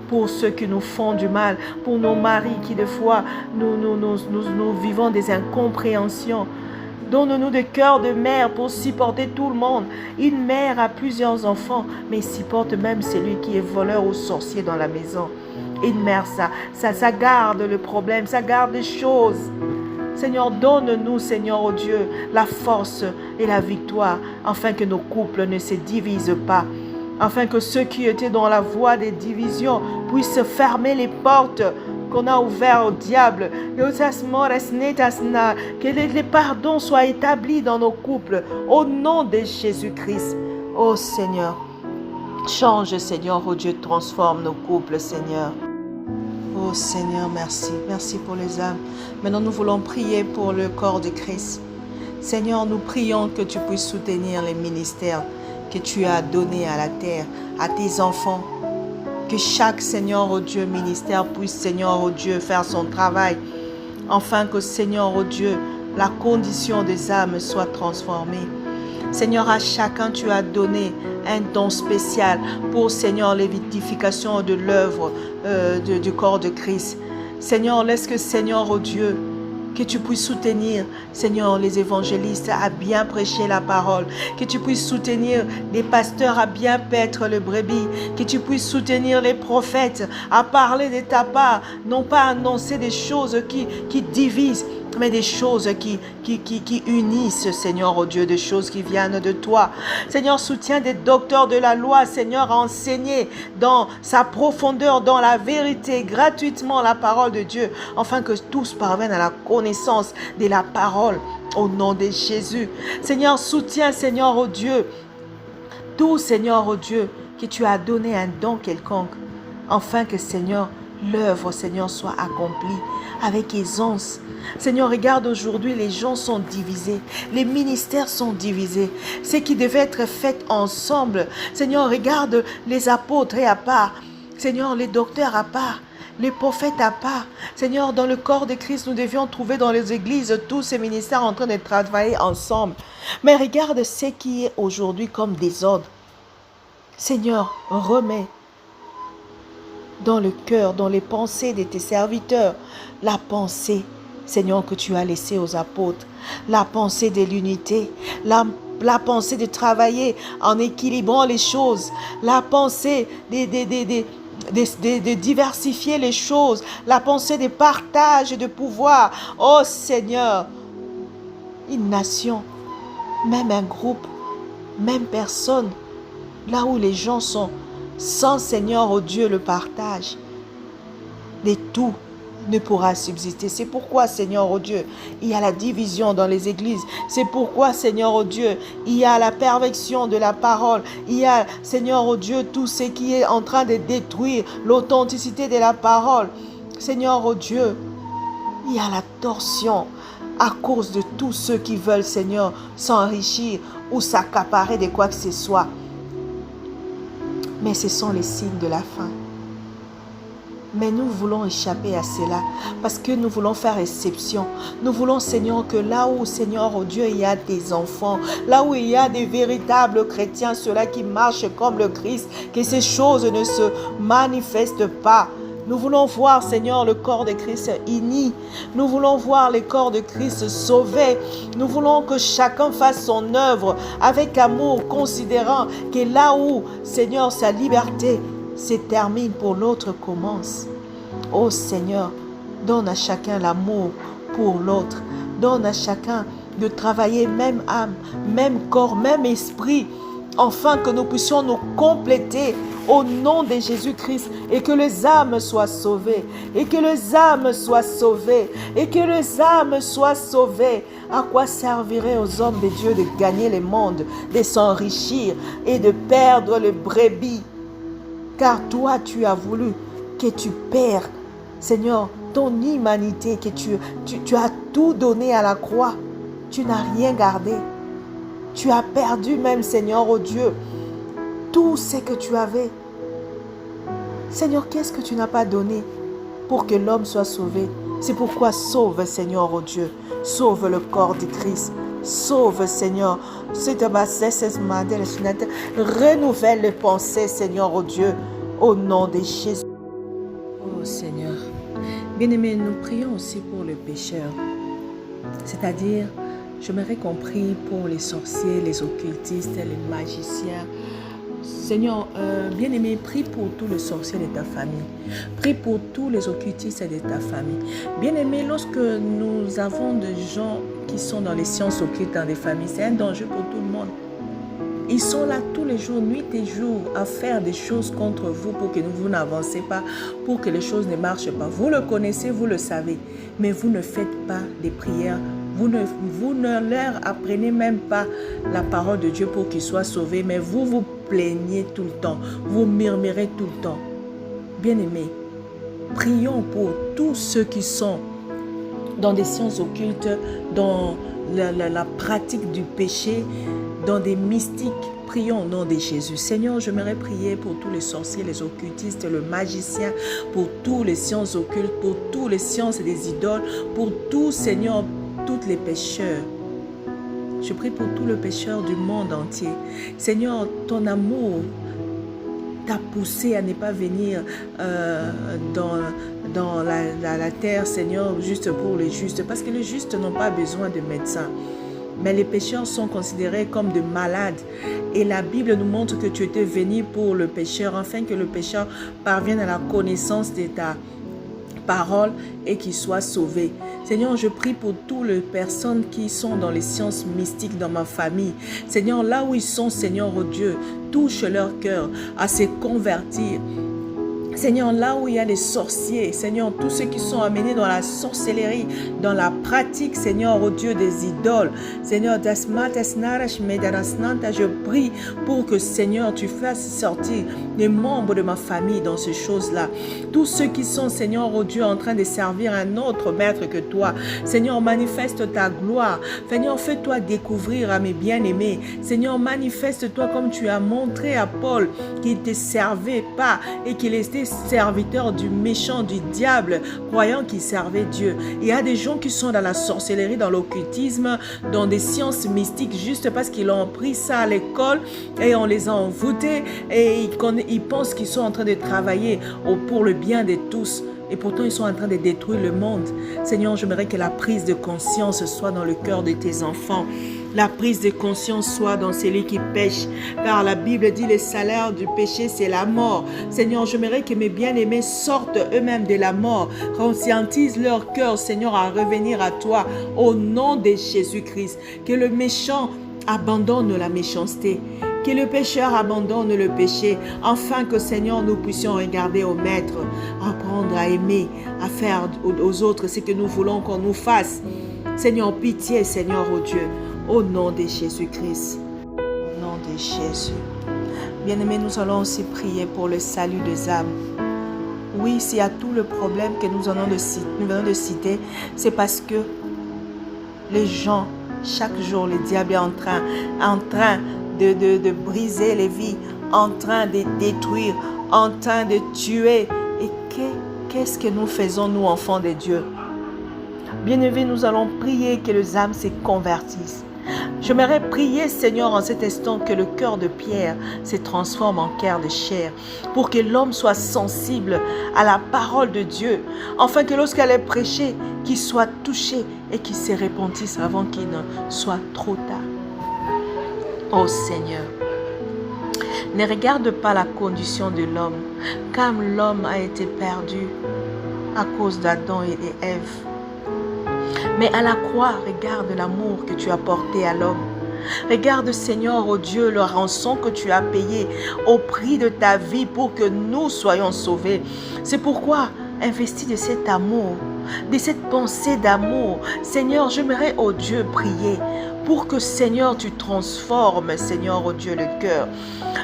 pour ceux qui nous font du mal, pour nos maris qui des fois nous vivons des incompréhensions. Donne-nous des cœurs de mère pour supporter tout le monde. Une mère a plusieurs enfants, mais supporte même celui qui est voleur ou sorcier dans la maison. Une mère, ça garde le problème, ça garde les choses. Seigneur, donne-nous, Seigneur, oh Dieu, la force et la victoire, afin que nos couples ne se divisent pas, afin que ceux qui étaient dans la voie des divisions puissent fermer les portes qu'on a ouvertes au diable. Que les pardons soient établis dans nos couples, au nom de Jésus-Christ. Oh Seigneur, change, Seigneur, oh Dieu, transforme nos couples, Seigneur. Oh Seigneur, merci. Merci pour les âmes. Maintenant, nous voulons prier pour le corps de Christ. Seigneur, nous prions que tu puisses soutenir les ministères que tu as donnés à la terre, à tes enfants. Que chaque, Seigneur, oh Dieu, ministère puisse, Seigneur, oh Dieu, faire son travail. Afin que, Seigneur, oh Dieu, la condition des âmes soit transformée. Seigneur, à chacun, tu as donné un don spécial pour, Seigneur, l'édification de l'œuvre du corps de Christ. Seigneur, laisse que, Seigneur, oh Dieu, que tu puisses soutenir, Seigneur, les évangélistes à bien prêcher la parole, que tu puisses soutenir les pasteurs à bien paître le brebis, que tu puisses soutenir les prophètes à parler de ta part, non pas annoncer des choses qui divisent, mais des choses qui unissent, Seigneur, oh Dieu, des choses qui viennent de toi. Seigneur, soutiens des docteurs de la loi, Seigneur, à enseigner dans sa profondeur, dans la vérité, gratuitement la parole de Dieu, afin que tous parviennent à la connaissance de la parole, au nom de Jésus. Seigneur, soutiens, Seigneur, oh Dieu, tout, Seigneur, oh Dieu, que tu as donné un don quelconque, afin que, Seigneur, l'œuvre, Seigneur, soit accomplie avec aisance. Seigneur, regarde aujourd'hui, les gens sont divisés, les ministères sont divisés. Ce qui devait être fait ensemble, Seigneur, regarde les apôtres à part, Seigneur, les docteurs à part, les prophètes à part. Seigneur, dans le corps de Christ, nous devions trouver dans les églises tous ces ministères en train de travailler ensemble. Mais regarde ce qui est aujourd'hui comme désordre. Seigneur, remets dans le cœur, dans les pensées de tes serviteurs, la pensée, Seigneur, que tu as laissée aux apôtres, la pensée de l'unité, la pensée de travailler en équilibrant les choses, la pensée de diversifier les choses, la pensée de partage et de pouvoir. Oh Seigneur, une nation, même un groupe, même personne, là où les gens sont, sans, Seigneur, oh Dieu, le partage de tout ne pourra subsister. C'est pourquoi, Seigneur, oh Dieu, il y a la division dans les églises. C'est pourquoi, Seigneur, oh Dieu, il y a la perversion de la parole. Il y a, Seigneur, oh Dieu, tout ce qui est en train de détruire l'authenticité de la parole. Seigneur, oh Dieu, il y a la torsion à cause de tous ceux qui veulent, Seigneur, s'enrichir ou s'accaparer de quoi que ce soit. Mais ce sont les signes de la fin. Mais nous voulons échapper à cela parce que nous voulons faire exception. Nous voulons, Seigneur, que là où, Seigneur, oh Dieu, il y a des enfants, là où il y a des véritables chrétiens, ceux-là qui marchent comme le Christ, que ces choses ne se manifestent pas. Nous voulons voir, Seigneur, le corps de Christ uni. Nous voulons voir le corps de Christ sauvé. Nous voulons que chacun fasse son œuvre avec amour, considérant que là où, Seigneur, sa liberté se termine, pour l'autre commence. Oh Seigneur, donne à chacun l'amour pour l'autre. Donne à chacun de travailler même âme, même corps, même esprit, afin que nous puissions nous compléter au nom de Jésus-Christ et que les âmes soient sauvées, et que les âmes soient sauvées, et que les âmes soient sauvées. À quoi servirait aux hommes de Dieu de gagner le monde, de s'enrichir et de perdre le brebis? Car toi, tu as voulu que tu perds, Seigneur, ton humanité, que tu as tout donné à la croix. Tu n'as rien gardé. Tu as perdu même, Seigneur, oh Dieu, tout ce que tu avais. Seigneur, qu'est-ce que tu n'as pas donné pour que l'homme soit sauvé? C'est pourquoi sauve, Seigneur, oh Dieu. Sauve le corps de Christ. Sauve, Seigneur. Renouvelle les pensées, Seigneur, oh Dieu, au nom de Jésus. Oh Seigneur. Bien-aimés, nous prions aussi pour les pécheurs. C'est-à-dire, j'aimerais qu'on prie pour les sorciers, les occultistes, les magiciens. Seigneur, bien-aimé, prie pour tous les sorciers de ta famille. Prie pour tous les occultistes de ta famille. Bien-aimé, lorsque nous avons des gens qui sont dans les sciences occultes dans des familles, c'est un danger pour tout le monde. Ils sont là tous les jours, nuit et jour, à faire des choses contre vous pour que vous n'avancez pas, pour que les choses ne marchent pas. Vous le connaissez, vous le savez, mais vous ne faites pas des prières. Vous ne leur apprenez même pas la parole de Dieu pour qu'ils soient sauvés, mais vous vous plaignez tout le temps, vous murmurez tout le temps. Bien-aimés, prions pour tous ceux qui sont dans des sciences occultes, dans la pratique du péché, dans des mystiques. Prions au nom de Jésus. Seigneur, j'aimerais prier pour tous les sorciers, les occultistes, le magicien, pour tous les sciences occultes, pour tous les sciences des idoles, pour tous, Seigneur, tous les pécheurs. Je prie pour tous les pécheurs du monde entier. Seigneur, ton amour t'a poussé à ne pas venir dans la terre, Seigneur, juste pour les justes, parce que les justes n'ont pas besoin de médecins. Mais les pécheurs sont considérés comme des malades. Et la Bible nous montre que tu étais venu pour le pécheur, afin que le pécheur parvienne à la connaissance de ta parole et qu'il soit sauvé. Seigneur, je prie pour toutes les personnes qui sont dans les sciences mystiques dans ma famille. Seigneur, là où ils sont, Seigneur, oh Dieu, touche leur cœur à se convertir. Seigneur, là où il y a des sorciers, Seigneur, tous ceux qui sont amenés dans la sorcellerie, dans la pratique, Seigneur, oh Dieu, des idoles. Seigneur, je prie pour que, Seigneur, tu fasses sortir les membres de ma famille dans ces choses-là. Tous ceux qui sont, Seigneur, oh Dieu, en train de servir un autre maître que toi. Seigneur, manifeste ta gloire. Seigneur, fais-toi découvrir à mes bien-aimés. Seigneur, manifeste-toi comme tu as montré à Paul qu'il ne te servait pas et qu'il était serviteur du méchant, du diable, croyant qu'il servait Dieu. Il y a des gens qui sont dans la sorcellerie, dans l'occultisme, dans des sciences mystiques, juste parce qu'ils ont pris ça à l'école et on les a envoûtés et ils pensent qu'ils sont en train de travailler pour le bien de tous. Et pourtant, ils sont en train de détruire le monde. Seigneur, j'aimerais que la prise de conscience soit dans le cœur de tes enfants. La prise de conscience soit dans celui qui pêche. Car la Bible dit le salaire du péché, c'est la mort. Seigneur, j'aimerais que mes bien-aimés sortent eux-mêmes de la mort. Conscientise leur cœur, Seigneur, à revenir à toi au nom de Jésus-Christ. Que le méchant abandonne la méchanceté. Que le pécheur abandonne le péché, afin que, Seigneur, nous puissions regarder au Maître, apprendre à aimer, à faire aux autres ce que nous voulons qu'on nous fasse. Seigneur, pitié, Seigneur, oh Dieu, au nom de Jésus-Christ. Au nom de Jésus. Bien-aimés, nous allons aussi prier pour le salut des âmes. Oui, s'il y a tout le problème que nous venons de citer, c'est parce que les gens, chaque jour, le diable est en train de briser les vies, en train de détruire, en train de tuer. Et qu'est-ce que nous faisons, nous, enfants de Dieu? Bien-aimés, nous allons prier que les âmes se convertissent. J'aimerais prier, Seigneur, en cet instant, que le cœur de Pierre se transforme en cœur de chair, pour que l'homme soit sensible à la parole de Dieu, afin que lorsqu'elle est prêchée, qu'il soit touché et qu'il se repentisse avant qu'il ne soit trop tard. Oh Seigneur, ne regarde pas la condition de l'homme, car l'homme a été perdu à cause d'Adam et d'Ève. Mais à la croix, regarde l'amour que tu as porté à l'homme. Regarde, Seigneur, oh Dieu, le rançon que tu as payé au prix de ta vie pour que nous soyons sauvés. C'est pourquoi investis de cet amour, de cette pensée d'amour. Seigneur, j'aimerais, oh Dieu, prier pour que, Seigneur, tu transformes, Seigneur, oh Dieu, le cœur.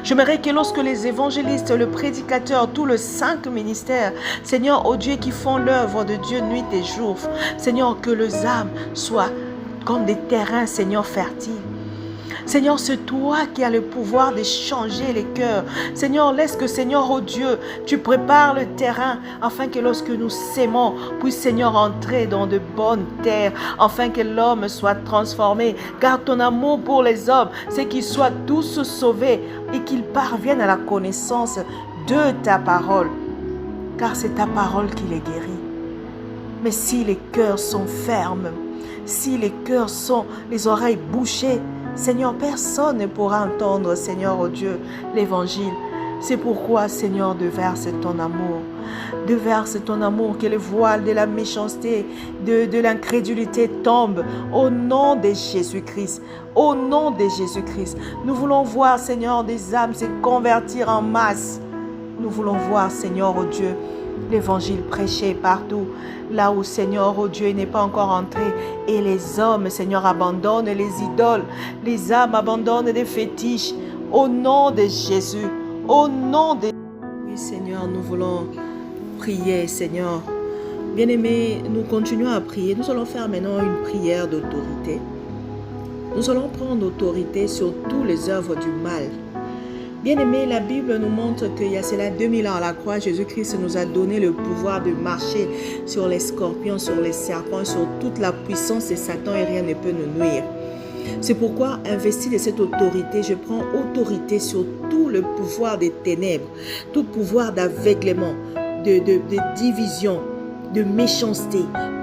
J'aimerais que lorsque les évangélistes, le prédicateur, tous les 5 ministères, Seigneur, oh Dieu, qui font l'œuvre de Dieu nuit et jour, Seigneur, que les âmes soient comme des terrains, Seigneur, fertiles. Seigneur, c'est toi qui as le pouvoir de changer les cœurs. Seigneur, laisse que, Seigneur, oh Dieu, tu prépares le terrain afin que lorsque nous s'aimons, puisse, Seigneur, entrer dans de bonnes terres, afin que l'homme soit transformé. Car ton amour pour les hommes, c'est qu'ils soient tous sauvés et qu'ils parviennent à la connaissance de ta parole. Car c'est ta parole qui les guérit. Mais si les cœurs sont fermes, si les cœurs sont les oreilles bouchées, Seigneur, personne ne pourra entendre, Seigneur, oh Dieu, l'évangile. C'est pourquoi, Seigneur, déverse ton amour. Déverse ton amour, que le voile de la méchanceté, de l'incrédulité tombe au nom de Jésus-Christ. Au nom de Jésus-Christ. Nous voulons voir, Seigneur, des âmes se convertir en masse. Nous voulons voir, Seigneur, oh Dieu, l'évangile prêché partout, là où, Seigneur, oh Dieu, n'est pas encore entré. Et les hommes, Seigneur, abandonnent les idoles. Les âmes abandonnent des fétiches. Au nom de Jésus. Au nom de... Oui, Seigneur, nous voulons prier, Seigneur. Bien-aimés, nous continuons à prier. Nous allons faire maintenant une prière d'autorité. Nous allons prendre autorité sur toutes les œuvres du mal. Bien-aimés, la Bible nous montre qu'il y a cela 2000 ans à la croix, Jésus-Christ nous a donné le pouvoir de marcher sur les scorpions, sur les serpents, sur toute la puissance de Satan et rien ne peut nous nuire. C'est pourquoi, investi de cette autorité, je prends autorité sur tout le pouvoir des ténèbres, tout pouvoir d'aveuglement, de division, de méchanceté,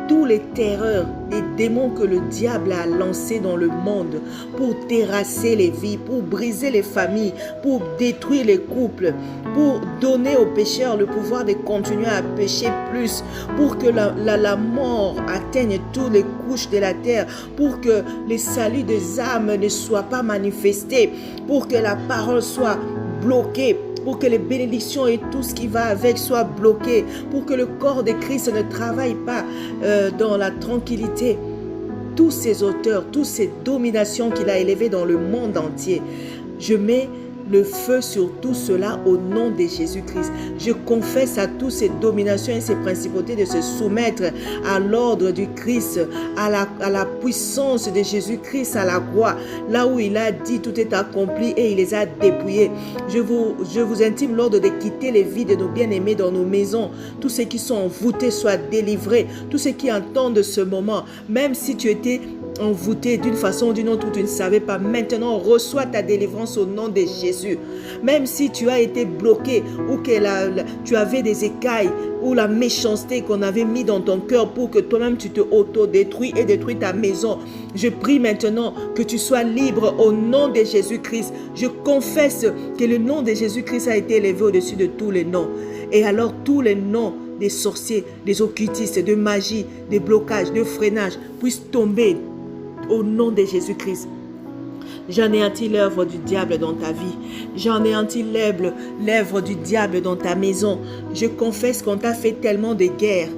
tous les terreurs, les démons que le diable a lancés dans le monde pour terrasser les vies, pour briser les familles, pour détruire les couples, pour donner aux pécheurs le pouvoir de continuer à pécher plus, pour que la mort atteigne toutes les couches de la terre, pour que le salut des âmes ne soit pas manifesté, pour que la parole soit bloquée, pour que les bénédictions et tout ce qui va avec soit bloqué, pour que le corps de Christ ne travaille pas dans la tranquillité. Tous ces auteurs, toutes ces dominations qu'il a élevées dans le monde entier, je mets le feu sur tout cela au nom de Jésus-Christ. Je confesse à toutes ces dominations et ces principautés de se soumettre à l'ordre du Christ, à la puissance de Jésus-Christ à la croix, là où il a dit tout est accompli et il les a dépouillés. Je vous intime l'ordre de quitter les vies de nos bien-aimés dans nos maisons. Tous ceux qui sont envoûtés soient délivrés. Tous ceux qui entendent ce moment, même si tu étais envoûté d'une façon ou d'une autre où tu ne savais pas, maintenant reçois ta délivrance au nom de Jésus. Même si tu as été bloqué ou que tu avais des écailles ou la méchanceté qu'on avait mis dans ton cœur pour que toi-même tu te auto-détruis et détruis ta maison, je prie maintenant que tu sois libre au nom de Jésus-Christ. Je confesse que le nom de Jésus-Christ a été élevé au-dessus de tous les noms. Et alors tous les noms des sorciers, des occultistes, de magie, des blocages, de freinage puissent tomber au nom de Jésus-Christ. J'anéantis l'œuvre du diable dans ta vie. J'anéantis l'œuvre du diable dans ta maison. Je confesse qu'on t'a fait tellement de guerres,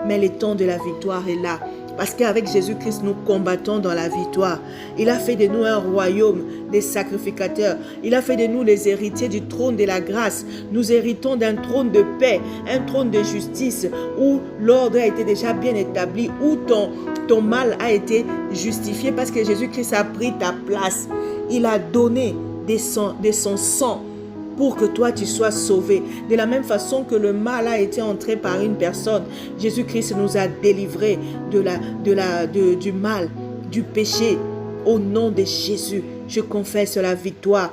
mais le temps de la victoire est là. Parce qu'avec Jésus-Christ, nous combattons dans la victoire. Il a fait de nous un royaume des sacrificateurs. Il a fait de nous les héritiers du trône de la grâce. Nous héritons d'un trône de paix, un trône de justice, où l'ordre a été déjà bien établi, où ton mal a été justifié parce que Jésus-Christ a pris ta place. Il a donné de son sang pour que toi tu sois sauvé. De la même façon que le mal a été entré par une personne, Jésus-Christ nous a délivrés du mal, du péché. Au nom de Jésus, je confesse la victoire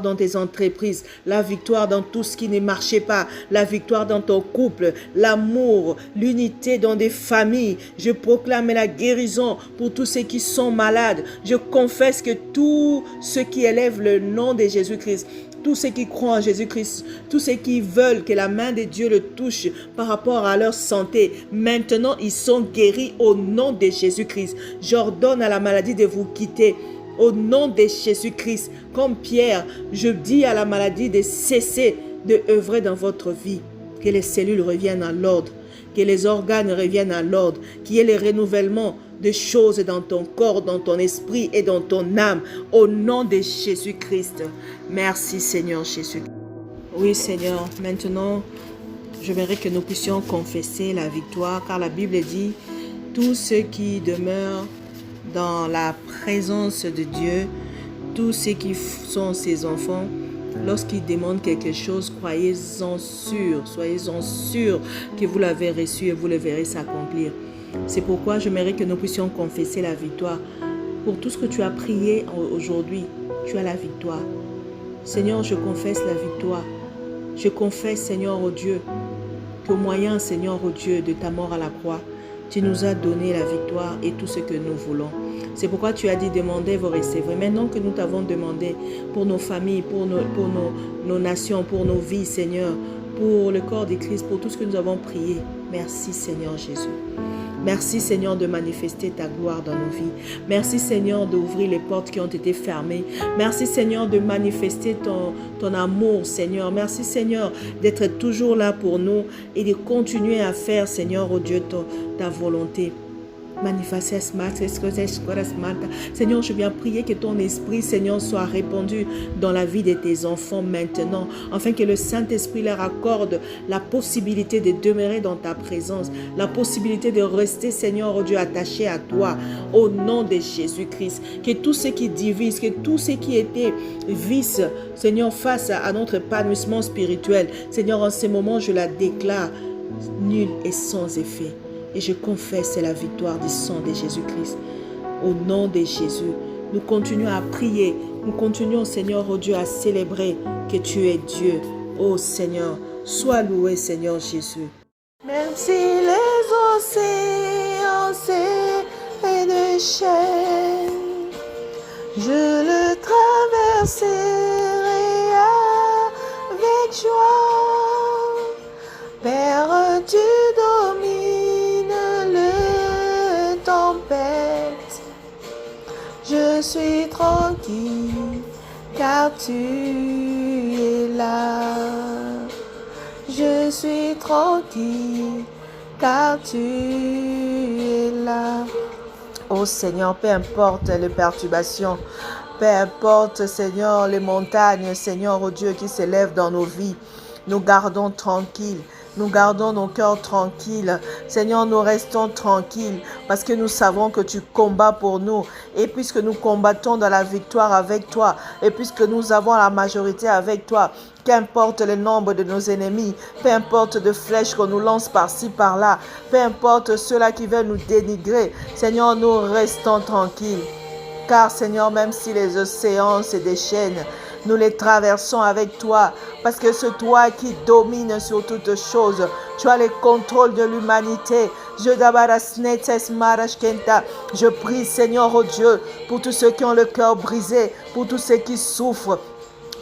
dans tes entreprises, la victoire dans tout ce qui ne marchait pas, la victoire dans ton couple, l'amour, l'unité dans des familles. Je proclame la guérison pour tous ceux qui sont malades. Je confesse que tous ceux qui élèvent le nom de Jésus-Christ, tous ceux qui croient en Jésus-Christ, tous ceux qui veulent que la main de Dieu le touche par rapport à leur santé, maintenant ils sont guéris au nom de Jésus-Christ. J'ordonne à la maladie de vous quitter. Au nom de Jésus-Christ, comme Pierre, je dis à la maladie de cesser de œuvrer dans votre vie. Que les cellules reviennent à l'ordre, que les organes reviennent à l'ordre, qu'il y ait le renouvellement de choses dans ton corps, dans ton esprit et dans ton âme. Au nom de Jésus-Christ. Merci Seigneur Jésus. Oui Seigneur, maintenant, j'aimerais que nous puissions confesser la victoire, car la Bible dit, tous ceux qui demeurent dans la présence de Dieu, tous ceux qui sont ses enfants, lorsqu'ils demandent quelque chose, croyez-en sûr, soyez-en sûr que vous l'avez reçu et vous le verrez s'accomplir. C'est pourquoi j'aimerais que nous puissions confesser la victoire. Pour tout ce que tu as prié aujourd'hui, tu as la victoire. Seigneur, je confesse la victoire. Je confesse, Seigneur, oh Dieu, qu'au moyen, Seigneur, oh Dieu, de ta mort à la croix, tu nous as donné la victoire et tout ce que nous voulons. C'est pourquoi tu as dit, demandez, vous recevrez. Maintenant que nous t'avons demandé pour nos familles, pour nos nations, pour nos vies, Seigneur, pour le corps de Christ, pour tout ce que nous avons prié. Merci, Seigneur Jésus. Merci Seigneur de manifester ta gloire dans nos vies. Merci Seigneur d'ouvrir les portes qui ont été fermées. Merci Seigneur de manifester ton amour Seigneur. Merci Seigneur d'être toujours là pour nous et de continuer à faire Seigneur, oh Dieu, ta volonté. Seigneur, je viens prier que ton esprit, Seigneur, soit répandu dans la vie de tes enfants maintenant, afin que le Saint-Esprit leur accorde la possibilité de demeurer dans ta présence, la possibilité de rester, Seigneur, oh Dieu, attaché à toi, au nom de Jésus-Christ. Que tout ce qui divise, que tout ce qui était vice, Seigneur, face à notre épanouissement spirituel, Seigneur, en ce moment, je la déclare nulle et sans effet. Et je confesse la victoire du sang de Jésus-Christ. Au nom de Jésus, nous continuons à prier. Nous continuons, Seigneur, oh Dieu, à célébrer que tu es Dieu. Oh Seigneur, sois loué, Seigneur Jésus. Même si les océans s'étaient de chaîne, je le traverserai avec joie. Père, tu domines tempête, je suis tranquille car tu es là. Je suis tranquille car tu es là. Oh Seigneur, peu importe les perturbations, peu importe Seigneur les montagnes, Seigneur, oh Dieu, qui s'élèvent dans nos vies, nous gardons tranquilles. Nous gardons nos cœurs tranquilles. Seigneur, nous restons tranquilles parce que nous savons que tu combats pour nous. Et puisque nous combattons dans la victoire avec toi, et puisque nous avons la majorité avec toi, qu'importe le nombre de nos ennemis, peu importe de flèches qu'on nous lance par-ci, par-là, peu importe ceux-là qui veulent nous dénigrer, Seigneur, nous restons tranquilles. Car Seigneur, même si les océans se déchaînent, nous les traversons avec toi, parce que c'est toi qui domines sur toutes choses. Tu as le contrôle de l'humanité. Je prie, Seigneur, oh Dieu, pour tous ceux qui ont le cœur brisé, pour tous ceux qui souffrent,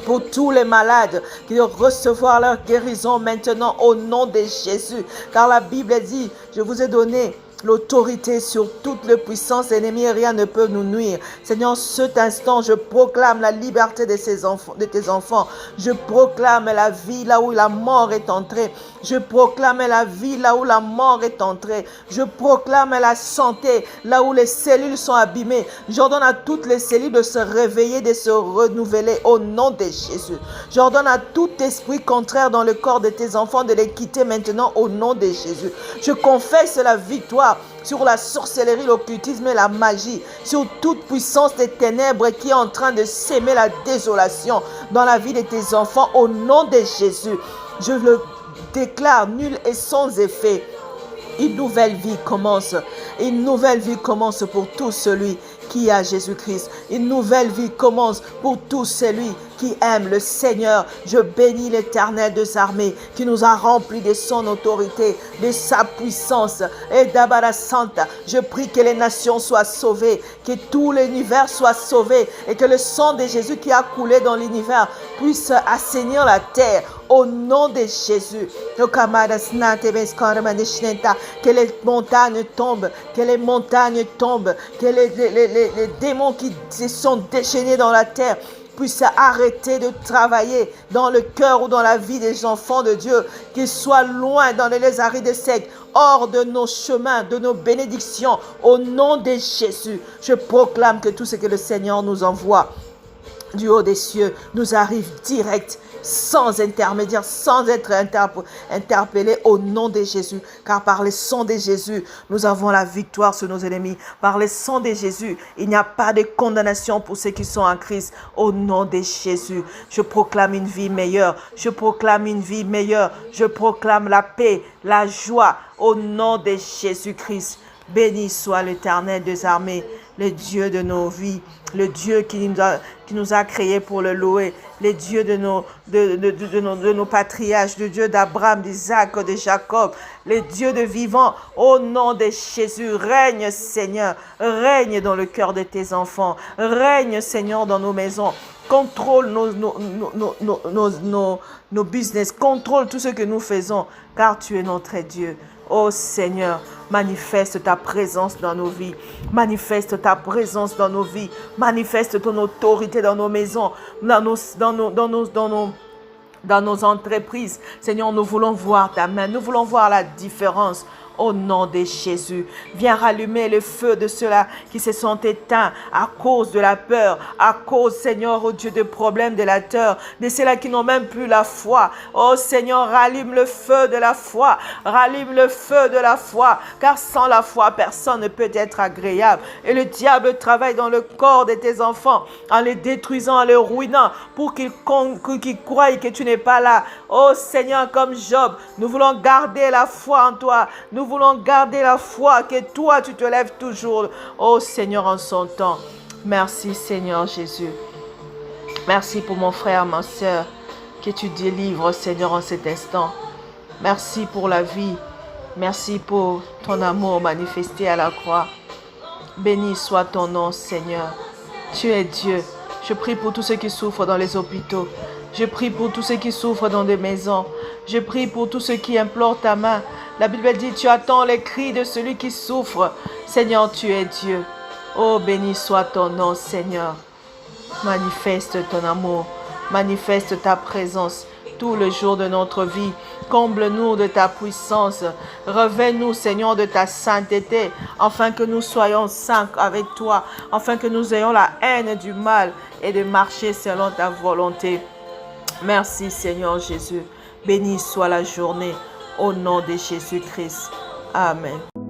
pour tous les malades qui doivent recevoir leur guérison maintenant au nom de Jésus. Car la Bible dit, je vous ai donné l'autorité sur toute la puissance ennemie, rien ne peut nous nuire. Seigneur, cet instant, je proclame la liberté de tes enfants. Je proclame la vie là où la mort est entrée. Je proclame la vie là où la mort est entrée. Je proclame la santé là où les cellules sont abîmées. J'ordonne à toutes les cellules de se réveiller, de se renouveler au nom de Jésus. J'ordonne à tout esprit contraire dans le corps de tes enfants de les quitter maintenant au nom de Jésus. Je confesse la victoire sur la sorcellerie, l'occultisme et la magie, sur toute puissance des ténèbres qui est en train de s'aimer la désolation dans la vie de tes enfants au nom de Jésus. Je le déclare nul et sans effet. Une nouvelle vie commence. Une nouvelle vie commence pour tout celui qui a Jésus-Christ. Une nouvelle vie commence pour tout celui qui aiment le Seigneur. Je bénis l'Éternel des armées qui nous a remplis de son autorité, de sa puissance. Et d'Abara Santa, je prie que les nations soient sauvées, que tout l'univers soit sauvé et que le sang de Jésus qui a coulé dans l'univers puisse assainir la terre. Au nom de Jésus, que les montagnes tombent, que les montagnes tombent, que les démons qui se sont déchaînés dans la terre puissent arrêter de travailler dans le cœur ou dans la vie des enfants de Dieu, qu'ils soient loin dans les arides secs, hors de nos chemins, de nos bénédictions. Au nom de Jésus, je proclame que tout ce que le Seigneur nous envoie du haut des cieux nous arrive direct, sans intermédiaire, sans être interpellé au nom de Jésus. Car par le sang de Jésus, nous avons la victoire sur nos ennemis. Par le sang de Jésus, il n'y a pas de condamnation pour ceux qui sont en Christ. Au nom de Jésus, je proclame une vie meilleure. Je proclame une vie meilleure. Je proclame la paix, la joie au nom de Jésus-Christ. Béni soit l'Éternel des armées, le Dieu de nos vies, le Dieu qui nous a créés pour le louer, le Dieu de nos patriarches, le Dieu d'Abraham, d'Isaac, de Jacob, le Dieu de vivant. Au nom de Jésus, règne Seigneur, règne dans le cœur de tes enfants, règne Seigneur dans nos maisons. Contrôle nos business, contrôle tout ce que nous faisons, car tu es notre Dieu. Oh Seigneur, manifeste ta présence dans nos vies, manifeste ta présence dans nos vies, manifeste ton autorité dans nos maisons, dans nos entreprises. Seigneur, nous voulons voir ta main, nous voulons voir la différence. Au nom de Jésus, viens rallumer le feu de ceux-là qui se sont éteints à cause de la peur, à cause, Seigneur, oh Dieu, de problèmes de la peur, de ceux-là qui n'ont même plus la foi. Oh Seigneur, rallume le feu de la foi, rallume le feu de la foi, car sans la foi, personne ne peut être agréable. Et le diable travaille dans le corps de tes enfants, en les détruisant, en les ruinant, pour qu'ils croient que tu n'es pas là. Oh Seigneur, comme Job, nous voulons garder la foi en toi. Nous voulons garder la foi que toi, tu te lèves toujours. Oh Seigneur, en son temps. Merci Seigneur Jésus. Merci pour mon frère, ma soeur, que tu délivres, Seigneur, en cet instant. Merci pour la vie. Merci pour ton amour manifesté à la croix. Béni soit ton nom, Seigneur. Tu es Dieu. Je prie pour tous ceux qui souffrent dans les hôpitaux. Je prie pour tous ceux qui souffrent dans des maisons. Je prie pour tous ceux qui implorent ta main. La Bible dit, tu attends les cris de celui qui souffre. Seigneur, tu es Dieu. Oh, béni soit ton nom, Seigneur. Manifeste ton amour. Manifeste ta présence tout le jour de notre vie. Comble-nous de ta puissance. Revêt-nous, Seigneur, de ta sainteté, afin que nous soyons saints avec toi, afin que nous ayons la haine du mal et de marcher selon ta volonté. Merci, Seigneur Jésus. Béni soit la journée au nom de Jésus-Christ. Amen.